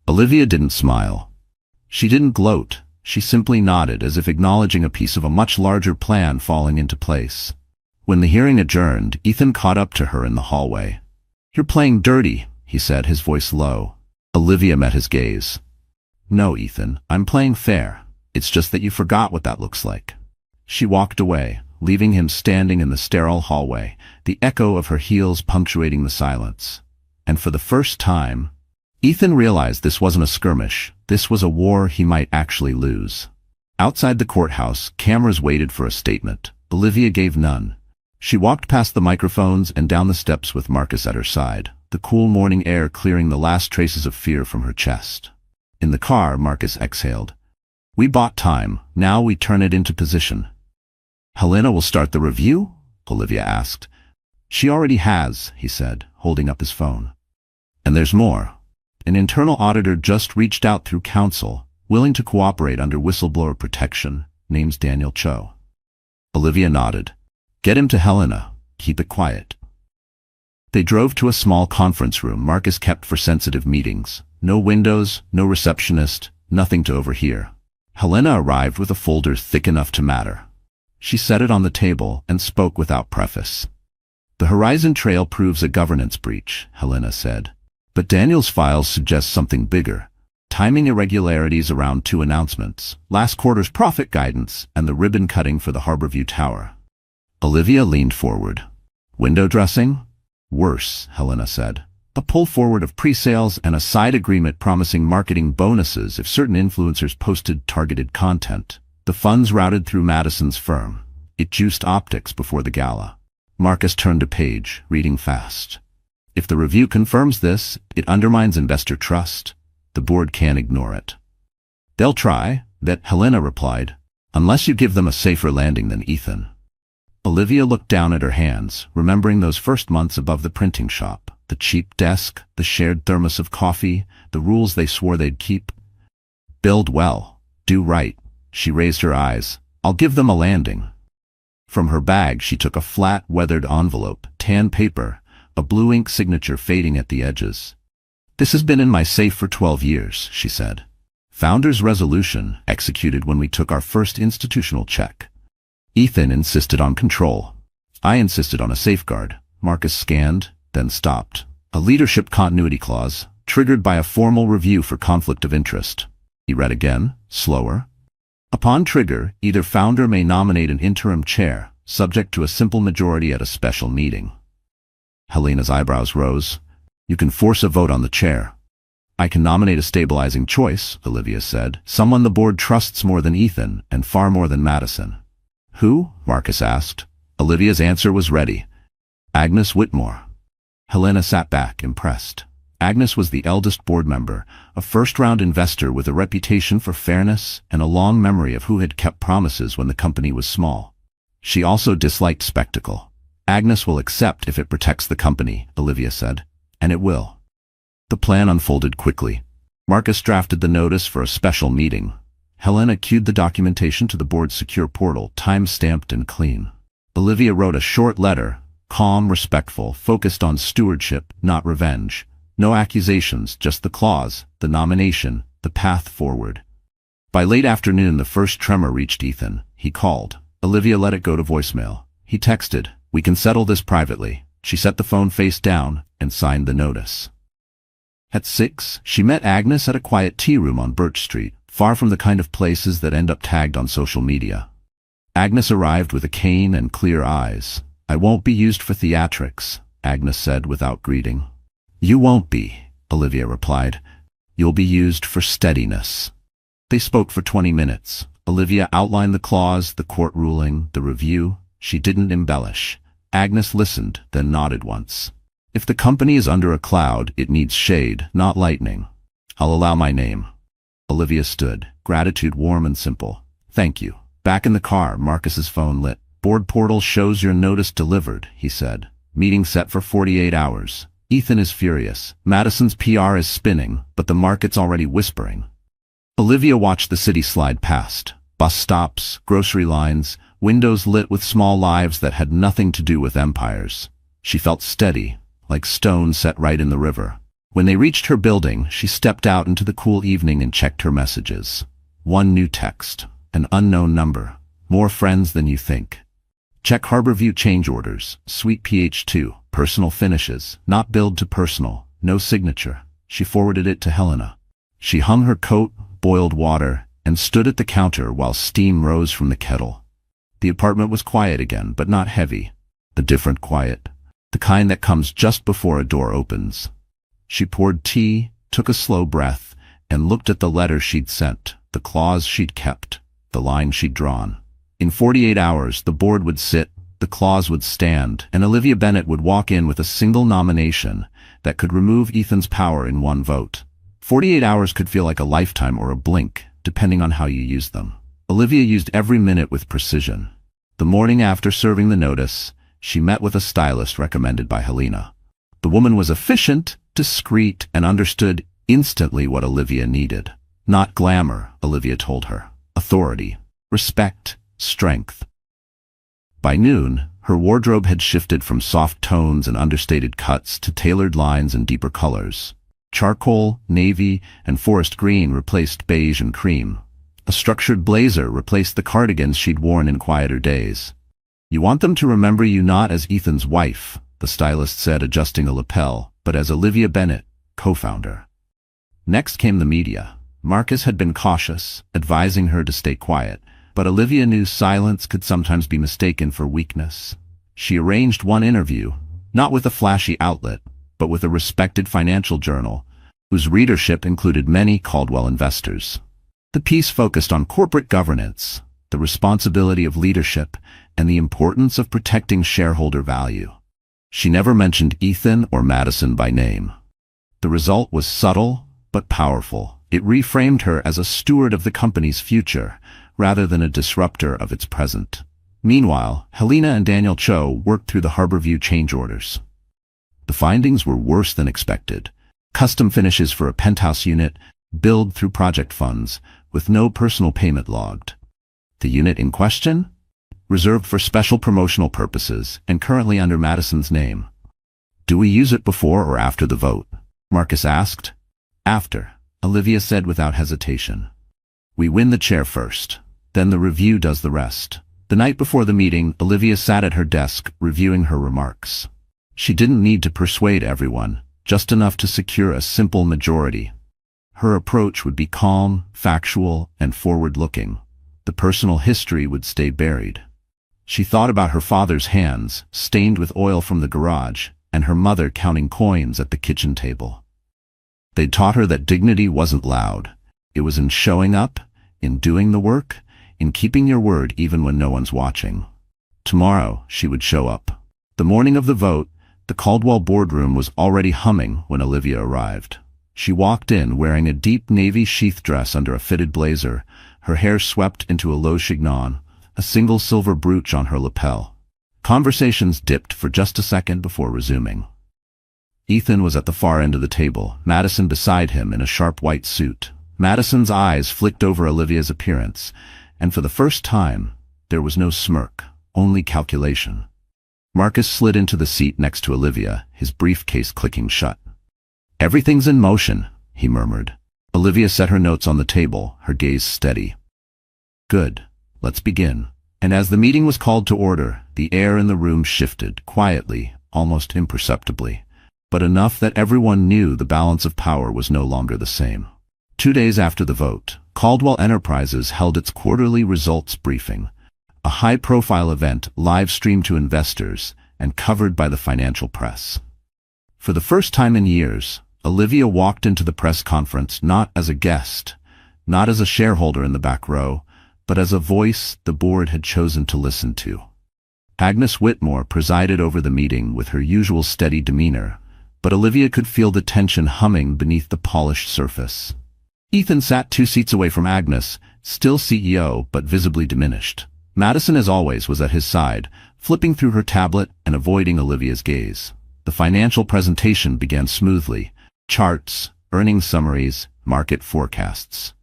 Olivia didn't smile. She didn't gloat. She simply nodded as if acknowledging a piece of a much larger plan falling into place. When the hearing adjourned, Ethan caught up to her in the hallway. You're playing dirty, he said, his voice low. Olivia met his gaze. No, Ethan, I'm playing fair. It's just that you forgot what that looks like. She walked away, leaving him standing in the sterile hallway, the echo of her heels punctuating the silence. And for the first time, Ethan realized this wasn't a skirmish. This was a war he might actually lose. Outside the courthouse, cameras waited for a statement. Olivia gave none. She walked past the microphones and down the steps with Marcus at her side, the cool morning air clearing the last traces of fear from her chest. In the car, Marcus exhaled. We bought time. Now we turn it into position. Helena will start the review? Olivia asked. She already has, he said, holding up his phone. And there's more. An internal auditor just reached out through counsel, willing to cooperate under whistleblower protection, name's Daniel Cho. Olivia nodded. Get him to Helena. Keep it quiet. They drove to a small conference room Marcus kept for sensitive meetings. No windows, no receptionist, nothing to overhear. Helena arrived with a folder thick enough to matter. She set it on the table and spoke without preface. The Horizon Trail proves a governance breach, Helena said. But Daniel's files suggest something bigger. Timing irregularities around two announcements, last quarter's profit guidance, and the ribbon cutting for the Harborview Tower. Olivia leaned forward. Window dressing? Worse, Helena said. A pull forward of pre-sales and a side agreement promising marketing bonuses if certain influencers posted targeted content. The funds routed through Madison's firm. It juiced optics before the gala. Marcus turned a page, reading fast. If the review confirms this, it undermines investor trust. The board can't ignore it. They'll try, that Helena replied, unless you give them a safer landing than Ethan. Olivia looked down at her hands, remembering those first months above the printing shop. The cheap desk, the shared thermos of coffee, the rules they swore they'd keep. Build well. Do right. She raised her eyes. I'll give them a landing. From her bag she took a flat, weathered envelope, tan paper, a blue ink signature fading at the edges. This has been in my safe for 12 years, she said. Founder's resolution, executed when we took our first institutional check. Ethan insisted on control. I insisted on a safeguard. Marcus scanned, then stopped. A leadership continuity clause, triggered by a formal review for conflict of interest. He read again, slower. Upon trigger, either founder may nominate an interim chair, subject to a simple majority at a special meeting. Helena's eyebrows rose. You can force a vote on the chair. I can nominate a stabilizing choice, Olivia said. Someone the board trusts more than Ethan, and far more than Madison. Who? Marcus asked. Olivia's answer was ready. Agnes Whitmore. Helena sat back, impressed. Agnes was the eldest board member, a first-round investor with a reputation for fairness and a long memory of who had kept promises when the company was small. She also disliked spectacle. Agnes will accept if it protects the company, Olivia said. And it will. The plan unfolded quickly. Marcus drafted the notice for a special meeting. Helena queued the documentation to the board's secure portal, time-stamped and clean. Olivia wrote a short letter, calm, respectful, focused on stewardship, not revenge. No accusations, just the clause, the nomination, the path forward. By late afternoon, the first tremor reached Ethan. He called. Olivia let it go to voicemail. He texted, "We can settle this privately." She set the phone face down and signed the notice. At 6, she met Agnes at a quiet tea room on Birch Street, far from the kind of places that end up tagged on social media. Agnes arrived with a cane and clear eyes. "I won't be used for theatrics," Agnes said without greeting. "You won't be," Olivia replied. "You'll be used for steadiness." They spoke for 20 minutes. Olivia outlined the clause, the court ruling, the review. She didn't embellish. Agnes listened, then nodded once. "If the company is under a cloud, it needs shade, not lightning. I'll allow my name." Olivia stood, gratitude warm and simple. "Thank you." Back in the car, Marcus's phone lit. "Board portal shows your notice delivered," he said. "Meeting set for 48 hours. Ethan is furious. Madison's PR is spinning, but the market's already whispering." Olivia watched the city slide past. Bus stops, grocery lines, windows lit with small lives that had nothing to do with empires. She felt steady, like stone set right in the river. When they reached her building, she stepped out into the cool evening and checked her messages. One new text. An unknown number. "More friends than you think. Check Harborview change orders. Suite PH2. Personal finishes. Not billed to personal. No signature." She forwarded it to Helena. She hung her coat, boiled water, and stood at the counter while steam rose from the kettle. The apartment was quiet again, but not heavy. The different quiet. The kind that comes just before a door opens. She poured tea, took a slow breath, and looked at the letter she'd sent, the clause she'd kept, the line she'd drawn. In 48 hours, the board would sit, the clause would stand, and Olivia Bennett would walk in with a single nomination that could remove Ethan's power in one vote. 48 hours could feel like a lifetime or a blink, depending on how you use them. Olivia used every minute with precision. The morning after serving the notice, she met with a stylist recommended by Helena. The woman was efficient, discreet, and understood instantly what Olivia needed. Not glamour, Olivia told her. Authority, respect, strength. By noon, her wardrobe had shifted from soft tones and understated cuts to tailored lines and deeper colors. Charcoal, navy, and forest green replaced beige and cream. A structured blazer replaced the cardigans she'd worn in quieter days. "You want them to remember you not as Ethan's wife," the stylist said, adjusting a lapel, "but as Olivia Bennett, co-founder." Next came the media. Marcus had been cautious, advising her to stay quiet, but Olivia knew silence could sometimes be mistaken for weakness. She arranged one interview, not with a flashy outlet, but with a respected financial journal, whose readership included many Caldwell investors. The piece focused on corporate governance, the responsibility of leadership, and the importance of protecting shareholder value. She never mentioned Ethan or Madison by name. The result was subtle, but powerful. It reframed her as a steward of the company's future, rather than a disruptor of its present. Meanwhile, Helena and Daniel Cho worked through the Harborview change orders. The findings were worse than expected. Custom finishes for a penthouse unit, billed through project funds, with no personal payment logged. The unit in question? Reserved for special promotional purposes, and currently under Madison's name. "Do we use it before or after the vote?" Marcus asked. "After," Olivia said without hesitation. "We win the chair first, then the review does the rest." The night before the meeting, Olivia sat at her desk, reviewing her remarks. She didn't need to persuade everyone, just enough to secure a simple majority. Her approach would be calm, factual, and forward-looking. The personal history would stay buried. She thought about her father's hands, stained with oil from the garage, and her mother counting coins at the kitchen table. They'd taught her that dignity wasn't loud. It was in showing up, in doing the work, in keeping your word even when no one's watching. Tomorrow, she would show up. The morning of the vote, the Caldwell boardroom was already humming when Olivia arrived. She walked in wearing a deep navy sheath dress under a fitted blazer, her hair swept into a low chignon, a single silver brooch on her lapel. Conversations dipped for just a second before resuming. Ethan was at the far end of the table, Madison beside him in a sharp white suit. Madison's eyes flicked over Olivia's appearance, and for the first time, there was no smirk, only calculation. Marcus slid into the seat next to Olivia, his briefcase clicking shut. "Everything's in motion," he murmured. Olivia set her notes on the table, her gaze steady. Good. Let's begin. And as the meeting was called to order, the air in the room shifted, quietly, almost imperceptibly, but enough that everyone knew the balance of power was no longer the same. 2 days after the vote, Caldwell Enterprises held its quarterly results briefing, a high-profile event live-streamed to investors and covered by the financial press. For the first time in years, Olivia walked into the press conference not as a guest, not as a shareholder in the back row, but as a voice the board had chosen to listen to. Agnes Whitmore presided over the meeting with her usual steady demeanor, but Olivia could feel the tension humming beneath the polished surface. Ethan sat 2 seats away from Agnes, still CEO but visibly diminished. Madison, as always, was at his side, flipping through her tablet and avoiding Olivia's gaze. The financial presentation began smoothly: charts, earnings summaries, market forecasts.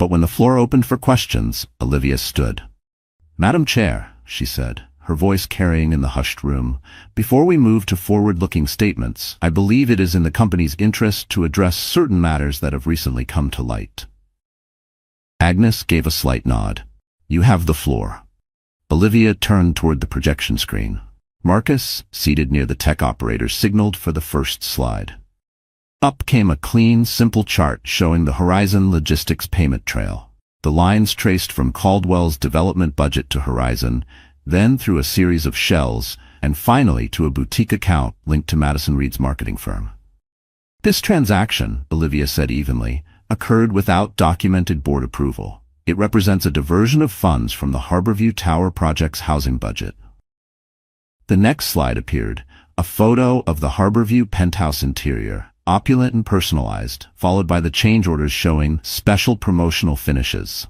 But when the floor opened for questions, Olivia stood. "Madam Chair," she said, her voice carrying in the hushed room, "before we move to forward-looking statements, I believe it is in the company's interest to address certain matters that have recently come to light." Agnes gave a slight nod. "You have the floor." Olivia turned toward the projection screen. Marcus, seated near the tech operator, signaled for the first slide. Up came a clean, simple chart showing the Horizon Logistics payment trail. The lines traced from Caldwell's development budget to Horizon, then through a series of shells, and finally to a boutique account linked to Madison Reed's marketing firm. This transaction, Olivia said evenly, occurred without documented board approval. It represents a diversion of funds from the Harborview Tower project's housing budget. The next slide appeared, a photo of the Harborview penthouse interior, opulent and personalized, followed by the change orders showing special promotional finishes.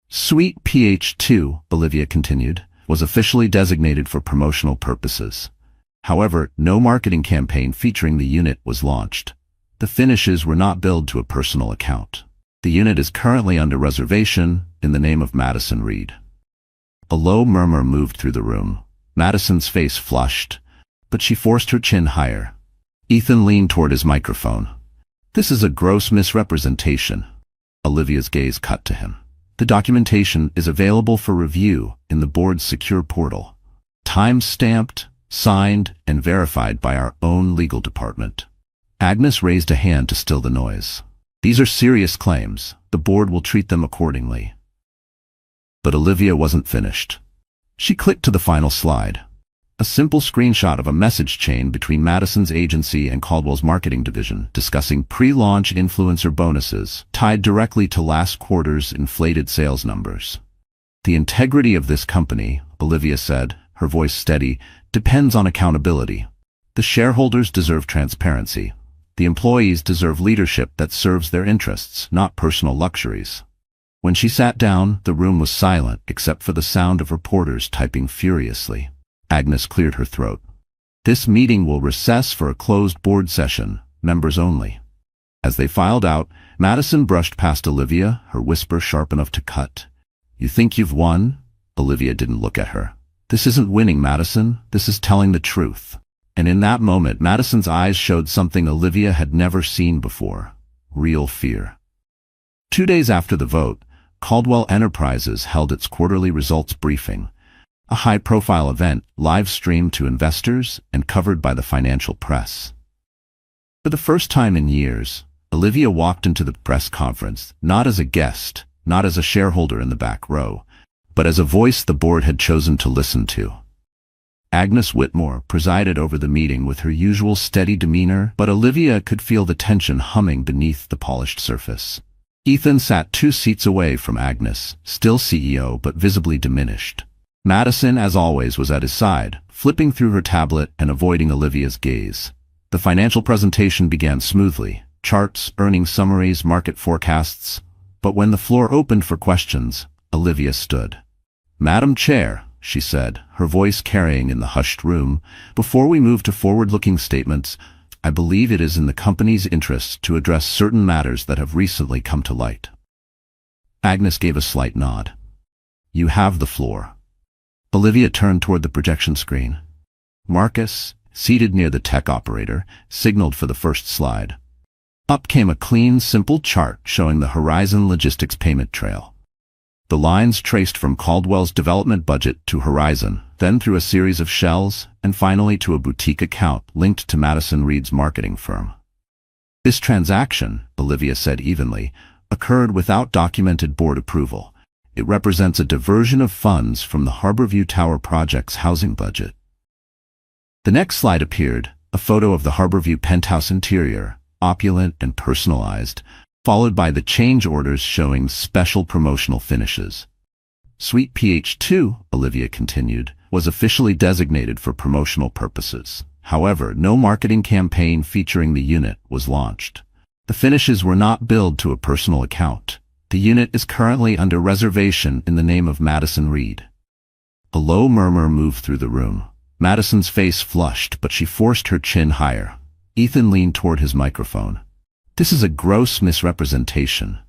Suite PH2, Olivia continued, was officially designated for promotional purposes. However, no marketing campaign featuring the unit was launched. The finishes were not billed to a personal account. The unit is currently under reservation in the name of Madison Reed. A low murmur moved through the room. Madison's face flushed, but she forced her chin higher. Ethan leaned toward his microphone. "This is a gross misrepresentation." Olivia's gaze cut to him. "The documentation is available for review in the board's secure portal. Time-stamped, signed, and verified by our own legal department." Agnes raised a hand to still the noise. "These are serious claims. The board will treat them accordingly." But Olivia wasn't finished. She clicked to the final slide. A simple screenshot of a message chain between Madison's agency and Caldwell's marketing division discussing pre-launch influencer bonuses tied directly to last quarter's inflated sales numbers. "The integrity of this company," Olivia said, her voice steady, "depends on accountability. The shareholders deserve transparency. The employees deserve leadership that serves their interests, not personal luxuries." When she sat down, the room was silent except for the sound of reporters typing furiously. Agnes cleared her throat. "This meeting will recess for a closed board session, members only." As they filed out, Madison brushed past Olivia, her whisper sharp enough to cut. "You think you've won?" Olivia didn't look at her. "This isn't winning, Madison. This is telling the truth." And in that moment, Madison's eyes showed something Olivia had never seen before: real fear. 2 days after the vote, Caldwell Enterprises held its quarterly results briefing, a high-profile event live-streamed to investors and covered by the financial press. For the first time in years, Olivia walked into the press conference not as a guest, not as a shareholder in the back row, but as a voice the board had chosen to listen to. Agnes Whitmore presided over the meeting with her usual steady demeanor, but Olivia could feel the tension humming beneath the polished surface. Ethan sat 2 seats away from Agnes, still CEO but visibly diminished. Madison, as always, was at his side, flipping through her tablet and avoiding Olivia's gaze. The financial presentation began smoothly: charts, earnings summaries, market forecasts. But when the floor opened for questions, Olivia stood. "Madam Chair," she said, her voice carrying in the hushed room, "before we move to forward-looking statements, I believe it is in the company's interest to address certain matters that have recently come to light." Agnes gave a slight nod. "You have the floor." Olivia turned toward the projection screen. Marcus, seated near the tech operator, signaled for the first slide. Up came a clean, simple chart showing the Horizon Logistics payment trail. The lines traced from Caldwell's development budget to Horizon, then through a series of shells, and finally to a boutique account linked to Madison Reed's marketing firm. This transaction, Olivia said evenly, occurred without documented board approval. It represents a diversion of funds from the Harborview Tower project's housing budget. The next slide appeared, a photo of the Harborview penthouse interior, opulent and personalized, followed by the change orders showing special promotional finishes. Suite PH2, Olivia continued, was officially designated for promotional purposes. However, no marketing campaign featuring the unit was launched. The finishes were not billed to a personal account. The unit is currently under reservation in the name of Madison Reed. A low murmur moved through the room. Madison's face flushed, but she forced her chin higher. Ethan leaned toward his microphone. "This is a gross misrepresentation."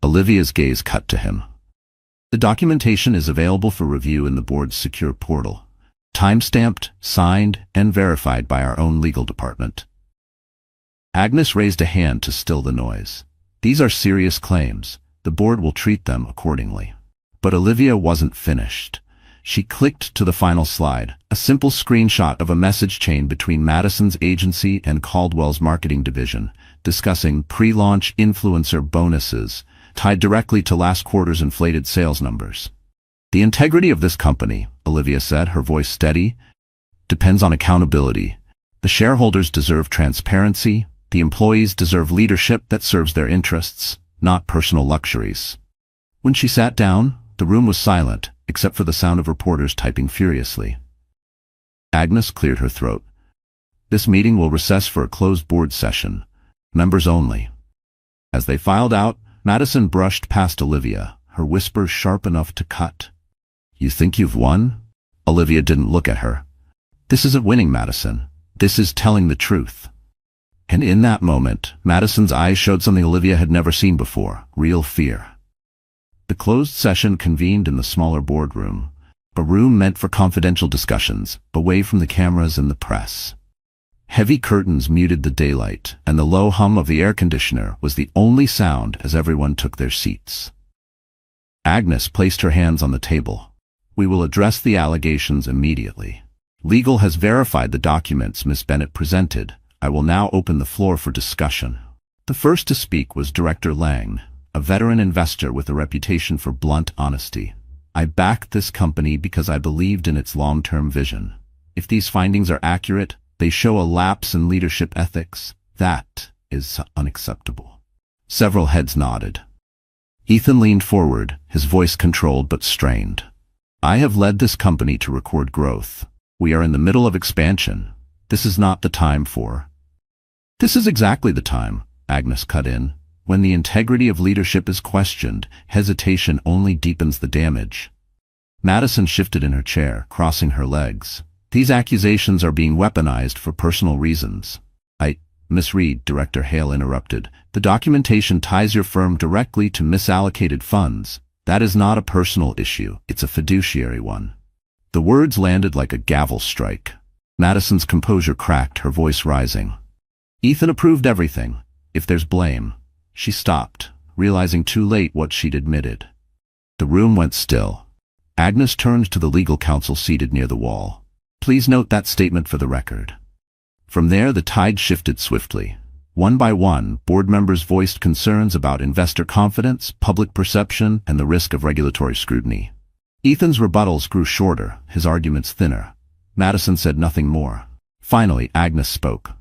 Olivia's gaze cut to him. "The documentation is available for review in the board's secure portal. Time-stamped, signed, and verified by our own legal department." Agnes raised a hand to still the noise. "These are serious claims. The board will treat them accordingly." But Olivia wasn't finished. She clicked to the final slide, a simple screenshot of a message chain between Madison's agency and Caldwell's marketing division, discussing pre-launch influencer bonuses tied directly to last quarter's inflated sales numbers. "The integrity of this company," Olivia said, her voice steady, "depends on accountability. The shareholders deserve transparency. The employees deserve leadership that serves their interests, not personal luxuries." When she sat down, the room was silent, except for the sound of reporters typing furiously. Agnes cleared her throat. "This meeting will recess for a closed board session. Members only." As they filed out, Madison brushed past Olivia, her whisper sharp enough to cut. "You think you've won?" Olivia didn't look at her. "This isn't winning, Madison. This is telling the truth." And in that moment, Madison's eyes showed something Olivia had never seen before, real fear. The closed session convened in the smaller boardroom, a room meant for confidential discussions, away from the cameras and the press. Heavy curtains muted the daylight, and the low hum of the air conditioner was the only sound as everyone took their seats. Agnes placed her hands on the table. "We will address the allegations immediately. Legal has verified the documents Miss Bennett presented. I will now open the floor for discussion." The first to speak was Director Lang, a veteran investor with a reputation for blunt honesty. "I backed this company because I believed in its long-term vision. If these findings are accurate, they show a lapse in leadership ethics. That is unacceptable." Several heads nodded. Ethan leaned forward, his voice controlled but strained. "I have led this company to record growth. We are in the middle of expansion. This is not the time for—" "This is exactly the time," Agnes cut in. "When the integrity of leadership is questioned, hesitation only deepens the damage." Madison shifted in her chair, crossing her legs. "These accusations are being weaponized for personal reasons." Miss Reed," Director Hale interrupted. "The documentation ties your firm directly to misallocated funds. That is not a personal issue, it's a fiduciary one." The words landed like a gavel strike. Madison's composure cracked, her voice rising. "Ethan approved everything. If there's blame—" She stopped, realizing too late what she'd admitted. The room went still. Agnes turned to the legal counsel seated near the wall. "Please note that statement for the record." From there, the tide shifted swiftly. One by one, board members voiced concerns about investor confidence, public perception, and the risk of regulatory scrutiny. Ethan's rebuttals grew shorter, his arguments thinner. Madison said nothing more. Finally, Agnes spoke.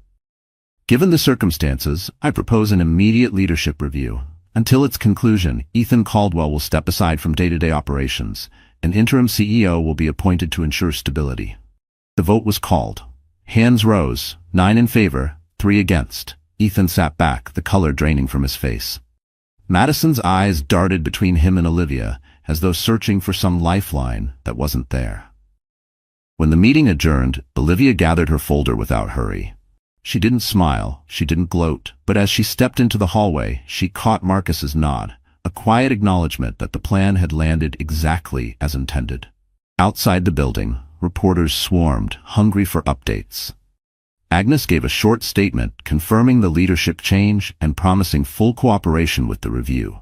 "Given the circumstances, I propose an immediate leadership review. Until its conclusion, Ethan Caldwell will step aside from day-to-day operations. An interim CEO will be appointed to ensure stability." The vote was called. Hands rose, 9 in favor, 3 against. Ethan sat back, the color draining from his face. Madison's eyes darted between him and Olivia, as though searching for some lifeline that wasn't there. When the meeting adjourned, Olivia gathered her folder without hurry. She didn't smile, she didn't gloat, but as she stepped into the hallway, she caught Marcus's nod, a quiet acknowledgement that the plan had landed exactly as intended. Outside the building, reporters swarmed, hungry for updates. Agnes gave a short statement confirming the leadership change and promising full cooperation with the review.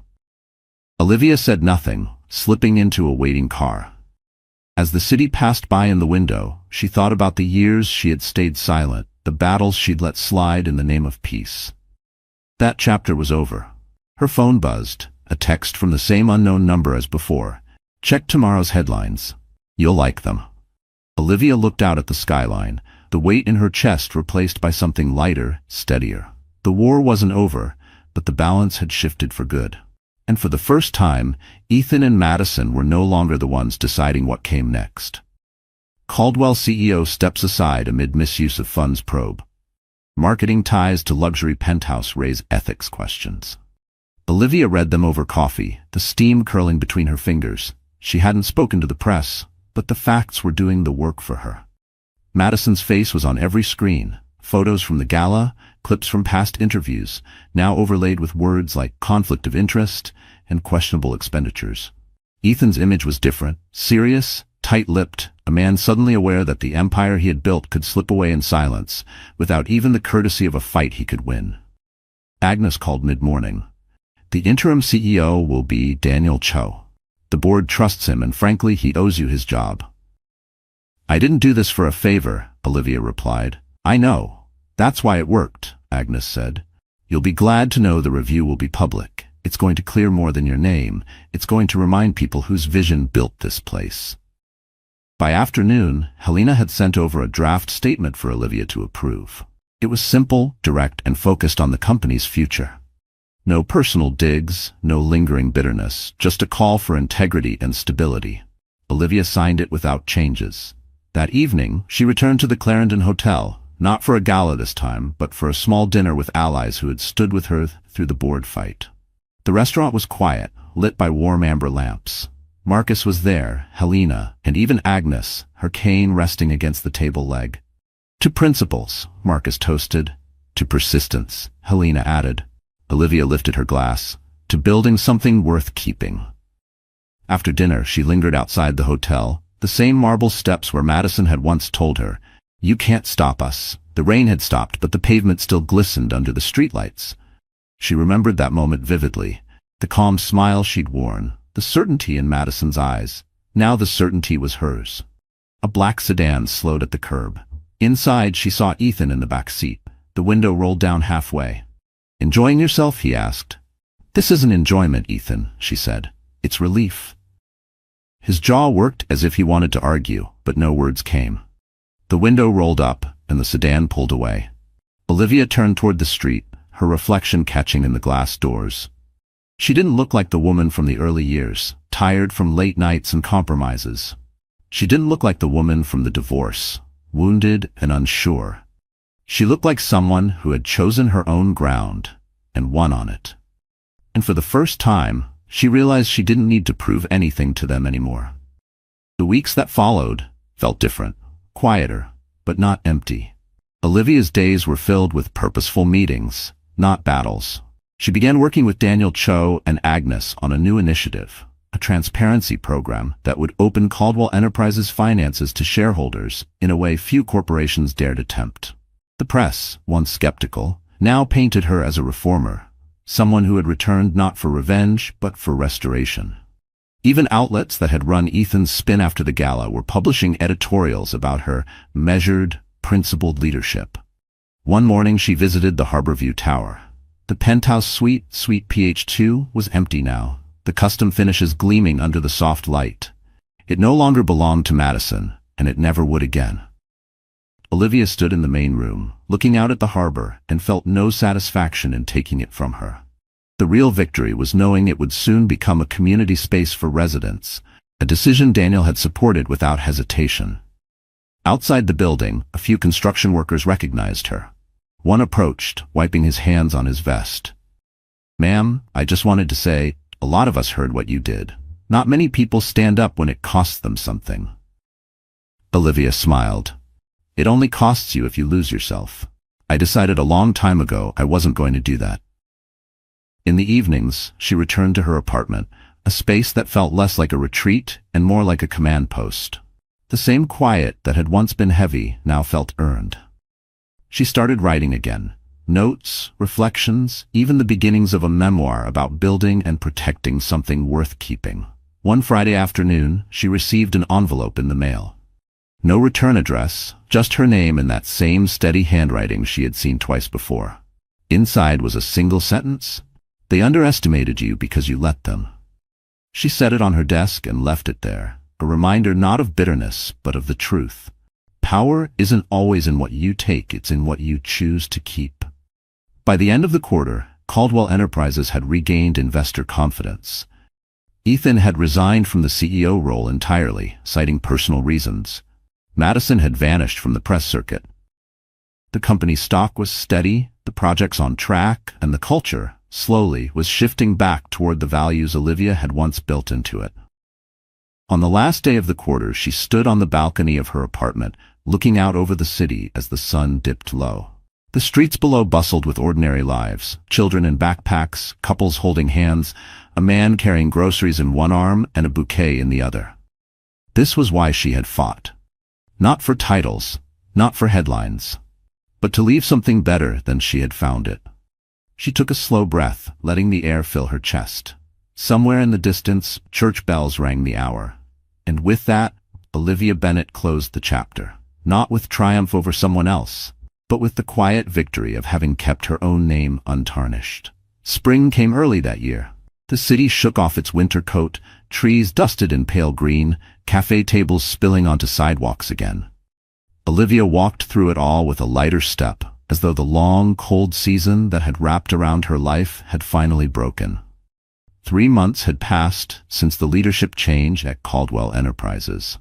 Olivia said nothing, slipping into a waiting car. As the city passed by in the window, she thought about the years she had stayed silent, the battles she'd let slide in the name of peace. That chapter was over. Her phone buzzed, a text from the same unknown number as before. "Check tomorrow's headlines. You'll like them." Olivia looked out at the skyline, the weight in her chest replaced by something lighter, steadier. The war wasn't over, but the balance had shifted for good. And for the first time, Ethan and Madison were no longer the ones deciding what came next. Caldwell CEO steps aside amid misuse of funds probe. Marketing ties to luxury penthouse raise ethics questions. Olivia read them over coffee, the steam curling between her fingers. She hadn't spoken to the press, but the facts were doing the work for her. Madison's face was on every screen, photos from the gala, clips from past interviews, now overlaid with words like conflict of interest and questionable expenditures. Ethan's image was different, serious, tight-lipped, a man suddenly aware that the empire he had built could slip away in silence, without even the courtesy of a fight he could win. Agnes called mid-morning. "The interim CEO will be Daniel Cho. The board trusts him and frankly he owes you his job." "I didn't do this for a favor," Olivia replied. "I know. That's why it worked," Agnes said. "You'll be glad to know the review will be public. It's going to clear more than your name. It's going to remind people whose vision built this place." By afternoon, Helena had sent over a draft statement for Olivia to approve. It was simple, direct, and focused on the company's future. No personal digs, no lingering bitterness, just a call for integrity and stability. Olivia signed it without changes. That evening, she returned to the Clarendon Hotel, not for a gala this time, but for a small dinner with allies who had stood with her through the board fight. The restaurant was quiet, lit by warm amber lamps. Marcus was there, Helena, and even Agnes, her cane resting against the table leg. "To principles," Marcus toasted. "To persistence," Helena added. Olivia lifted her glass. "To building something worth keeping." After dinner, she lingered outside the hotel, the same marble steps where Madison had once told her, "You can't stop us." The rain had stopped, but the pavement still glistened under the streetlights. She remembered that moment vividly, the calm smile she'd worn, the certainty in Madison's eyes. Now the certainty was hers. A black sedan slowed at the curb. Inside, she saw Ethan in the back seat. The window rolled down halfway. "Enjoying yourself?" he asked. "This isn't enjoyment, Ethan," she said. "It's relief." His jaw worked as if he wanted to argue, but no words came. The window rolled up, and the sedan pulled away. Olivia turned toward the street, her reflection catching in the glass doors. She didn't look like the woman from the early years, tired from late nights and compromises. She didn't look like the woman from the divorce, wounded and unsure. She looked like someone who had chosen her own ground and won on it. And for the first time, she realized she didn't need to prove anything to them anymore. The weeks that followed felt different, quieter, but not empty. Olivia's days were filled with purposeful meetings, not battles. She began working with Daniel Cho and Agnes on a new initiative, a transparency program that would open Caldwell Enterprises' finances to shareholders in a way few corporations dared attempt. The press, once skeptical, now painted her as a reformer, someone who had returned not for revenge but for restoration. Even outlets that had run Ethan's spin after the gala were publishing editorials about her measured, principled leadership. One morning she visited the Harborview Tower. The penthouse suite, Suite PH2, was empty now, the custom finishes gleaming under the soft light. It no longer belonged to Madison, and it never would again. Olivia stood in the main room, looking out at the harbor, and felt no satisfaction in taking it from her. The real victory was knowing it would soon become a community space for residents, a decision Daniel had supported without hesitation. Outside the building, a few construction workers recognized her. One approached, wiping his hands on his vest. "Ma'am, I just wanted to say, a lot of us heard what you did. Not many people stand up when it costs them something." Olivia smiled. "It only costs you if you lose yourself. I decided a long time ago I wasn't going to do that." In the evenings, she returned to her apartment, a space that felt less like a retreat and more like a command post. The same quiet that had once been heavy now felt earned. She started writing again. Notes, reflections, even the beginnings of a memoir about building and protecting something worth keeping. One Friday afternoon, she received an envelope in the mail. No return address, just her name in that same steady handwriting she had seen twice before. Inside was a single sentence: "They underestimated you because you let them." She set it on her desk and left it there, a reminder not of bitterness, but of the truth. Power isn't always in what you take, it's in what you choose to keep. By the end of the quarter, Caldwell Enterprises had regained investor confidence. Ethan had resigned from the CEO role entirely, citing personal reasons. Madison had vanished from the press circuit. The company's stock was steady, the projects on track, and the culture, slowly, was shifting back toward the values Olivia had once built into it. On the last day of the quarter, she stood on the balcony of her apartment, looking out over the city as the sun dipped low. The streets below bustled with ordinary lives: children in backpacks, couples holding hands, a man carrying groceries in one arm and a bouquet in the other. This was why she had fought. Not for titles, not for headlines, but to leave something better than she had found it. She took a slow breath, letting the air fill her chest. Somewhere in the distance, church bells rang the hour. And with that, Olivia Bennett closed the chapter, not with triumph over someone else, but with the quiet victory of having kept her own name untarnished. Spring came early that year. The city shook off its winter coat, trees dusted in pale green, cafe tables spilling onto sidewalks again. Olivia walked through it all with a lighter step, as though the long, cold season that had wrapped around her life had finally broken. 3 months had passed since the leadership change at Caldwell Enterprises.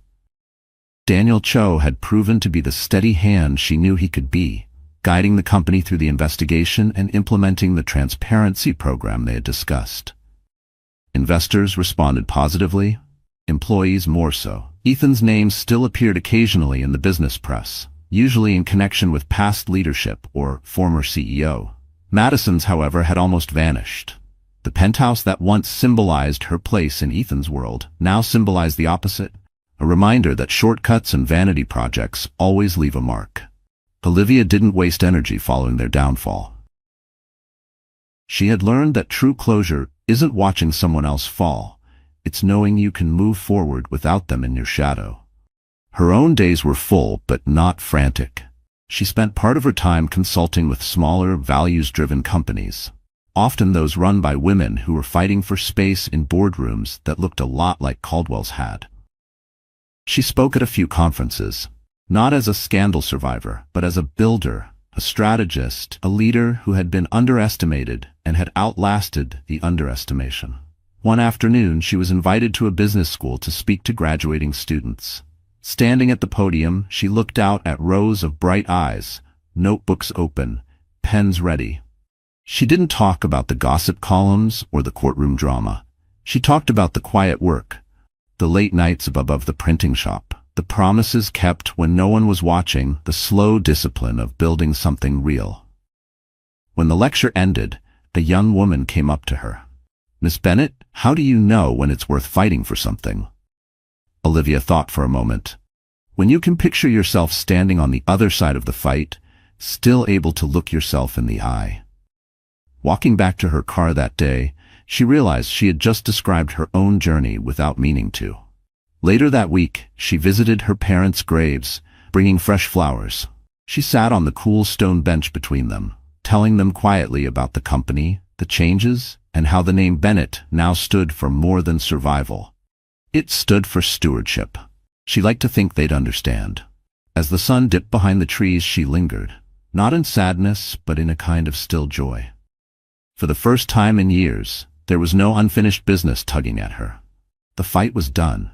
Daniel Cho had proven to be the steady hand she knew he could be, guiding the company through the investigation and implementing the transparency program they had discussed. Investors responded positively, employees more so. Ethan's name still appeared occasionally in the business press, usually in connection with past leadership or former CEO. Madison's, however, had almost vanished. The penthouse that once symbolized her place in Ethan's world now symbolized the opposite, a reminder that shortcuts and vanity projects always leave a mark. Olivia didn't waste energy following their downfall. She had learned that true closure isn't watching someone else fall, it's knowing you can move forward without them in your shadow. Her own days were full, but not frantic. She spent part of her time consulting with smaller, values-driven companies, often those run by women who were fighting for space in boardrooms that looked a lot like Caldwell's had. She spoke at a few conferences, not as a scandal survivor, but as a builder, a strategist, a leader who had been underestimated and had outlasted the underestimation. One afternoon, she was invited to a business school to speak to graduating students. Standing at the podium, she looked out at rows of bright eyes, notebooks open, pens ready. She didn't talk about the gossip columns or the courtroom drama. She talked about the quiet work, the late nights above the printing shop, the promises kept when no one was watching, the slow discipline of building something real. When the lecture ended, a young woman came up to her. "Miss Bennett, how do you know when it's worth fighting for something?" Olivia thought for a moment. When you can picture yourself standing on the other side of the fight, still able to look yourself in the eye. Walking back to her car that day, she realized she had just described her own journey without meaning to. Later that week, she visited her parents' graves, bringing fresh flowers. She sat on the cool stone bench between them, telling them quietly about the company, the changes, and how the name Bennett now stood for more than survival. It stood for stewardship. She liked to think they'd understand. As the sun dipped behind the trees, she lingered, not in sadness, but in a kind of still joy. For the first time in years, there was no unfinished business tugging at her. The fight was done,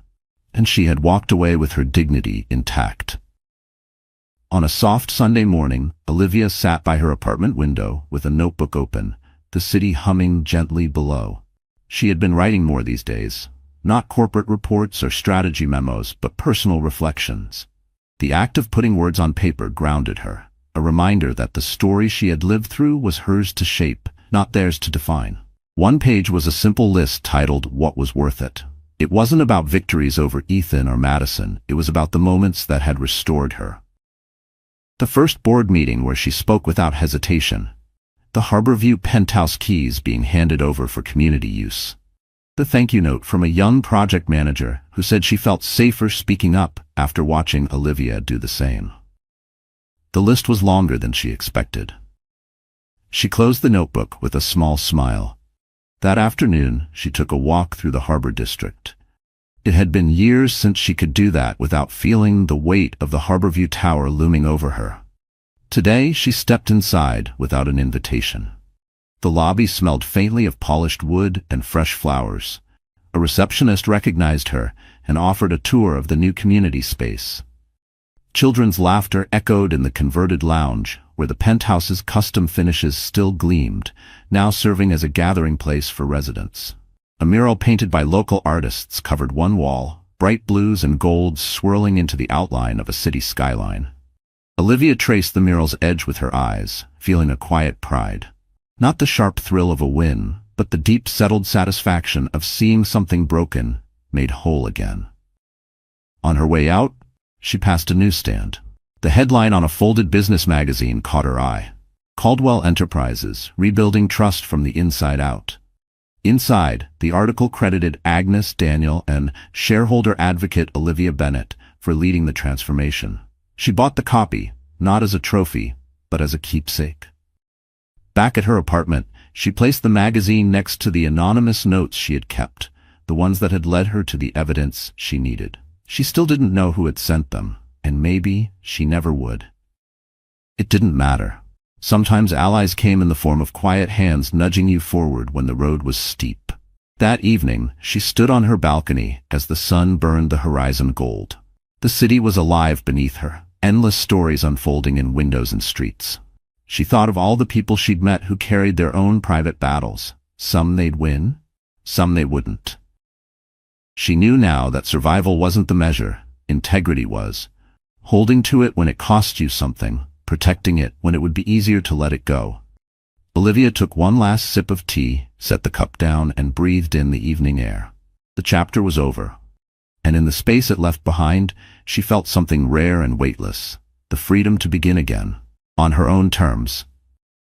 and she had walked away with her dignity intact. On a soft Sunday morning, Olivia sat by her apartment window with a notebook open, the city humming gently below. She had been writing more these days, not corporate reports or strategy memos, but personal reflections. The act of putting words on paper grounded her, a reminder that the story she had lived through was hers to shape, not theirs to define. One page was a simple list titled "What Was Worth It." It wasn't about victories over Ethan or Madison, it was about the moments that had restored her. The first board meeting where she spoke without hesitation. The Harborview penthouse keys being handed over for community use. The thank you note from a young project manager who said she felt safer speaking up after watching Olivia do the same. The list was longer than she expected. She closed the notebook with a small smile. That afternoon, she took a walk through the harbor district. It had been years since she could do that without feeling the weight of the Harborview Tower looming over her. Today, she stepped inside without an invitation. The lobby smelled faintly of polished wood and fresh flowers. A receptionist recognized her and offered a tour of the new community space. Children's laughter echoed in the converted lounge, where the penthouse's custom finishes still gleamed, now serving as a gathering place for residents. A mural painted by local artists covered one wall, bright blues and golds swirling into the outline of a city skyline. Olivia traced the mural's edge with her eyes, feeling a quiet pride. Not the sharp thrill of a win, but the deep settled satisfaction of seeing something broken made whole again. On her way out, she passed a newsstand. The headline on a folded business magazine caught her eye. Caldwell Enterprises, Rebuilding Trust from the Inside Out. Inside, the article credited Agnes Daniel and shareholder advocate Olivia Bennett for leading the transformation. She bought the copy, not as a trophy, but as a keepsake. Back at her apartment, she placed the magazine next to the anonymous notes she had kept, the ones that had led her to the evidence she needed. She still didn't know who had sent them, and maybe she never would. It didn't matter. Sometimes allies came in the form of quiet hands nudging you forward when the road was steep. That evening, she stood on her balcony as the sun burned the horizon gold. The city was alive beneath her, endless stories unfolding in windows and streets. She thought of all the people she'd met who carried their own private battles. Some they'd win, some they wouldn't. She knew now that survival wasn't the measure, integrity was. Holding to it when it cost you something, protecting it when it would be easier to let it go. Olivia took one last sip of tea, set the cup down, and breathed in the evening air. The chapter was over. And in the space it left behind, she felt something rare and weightless, the freedom to begin again, on her own terms,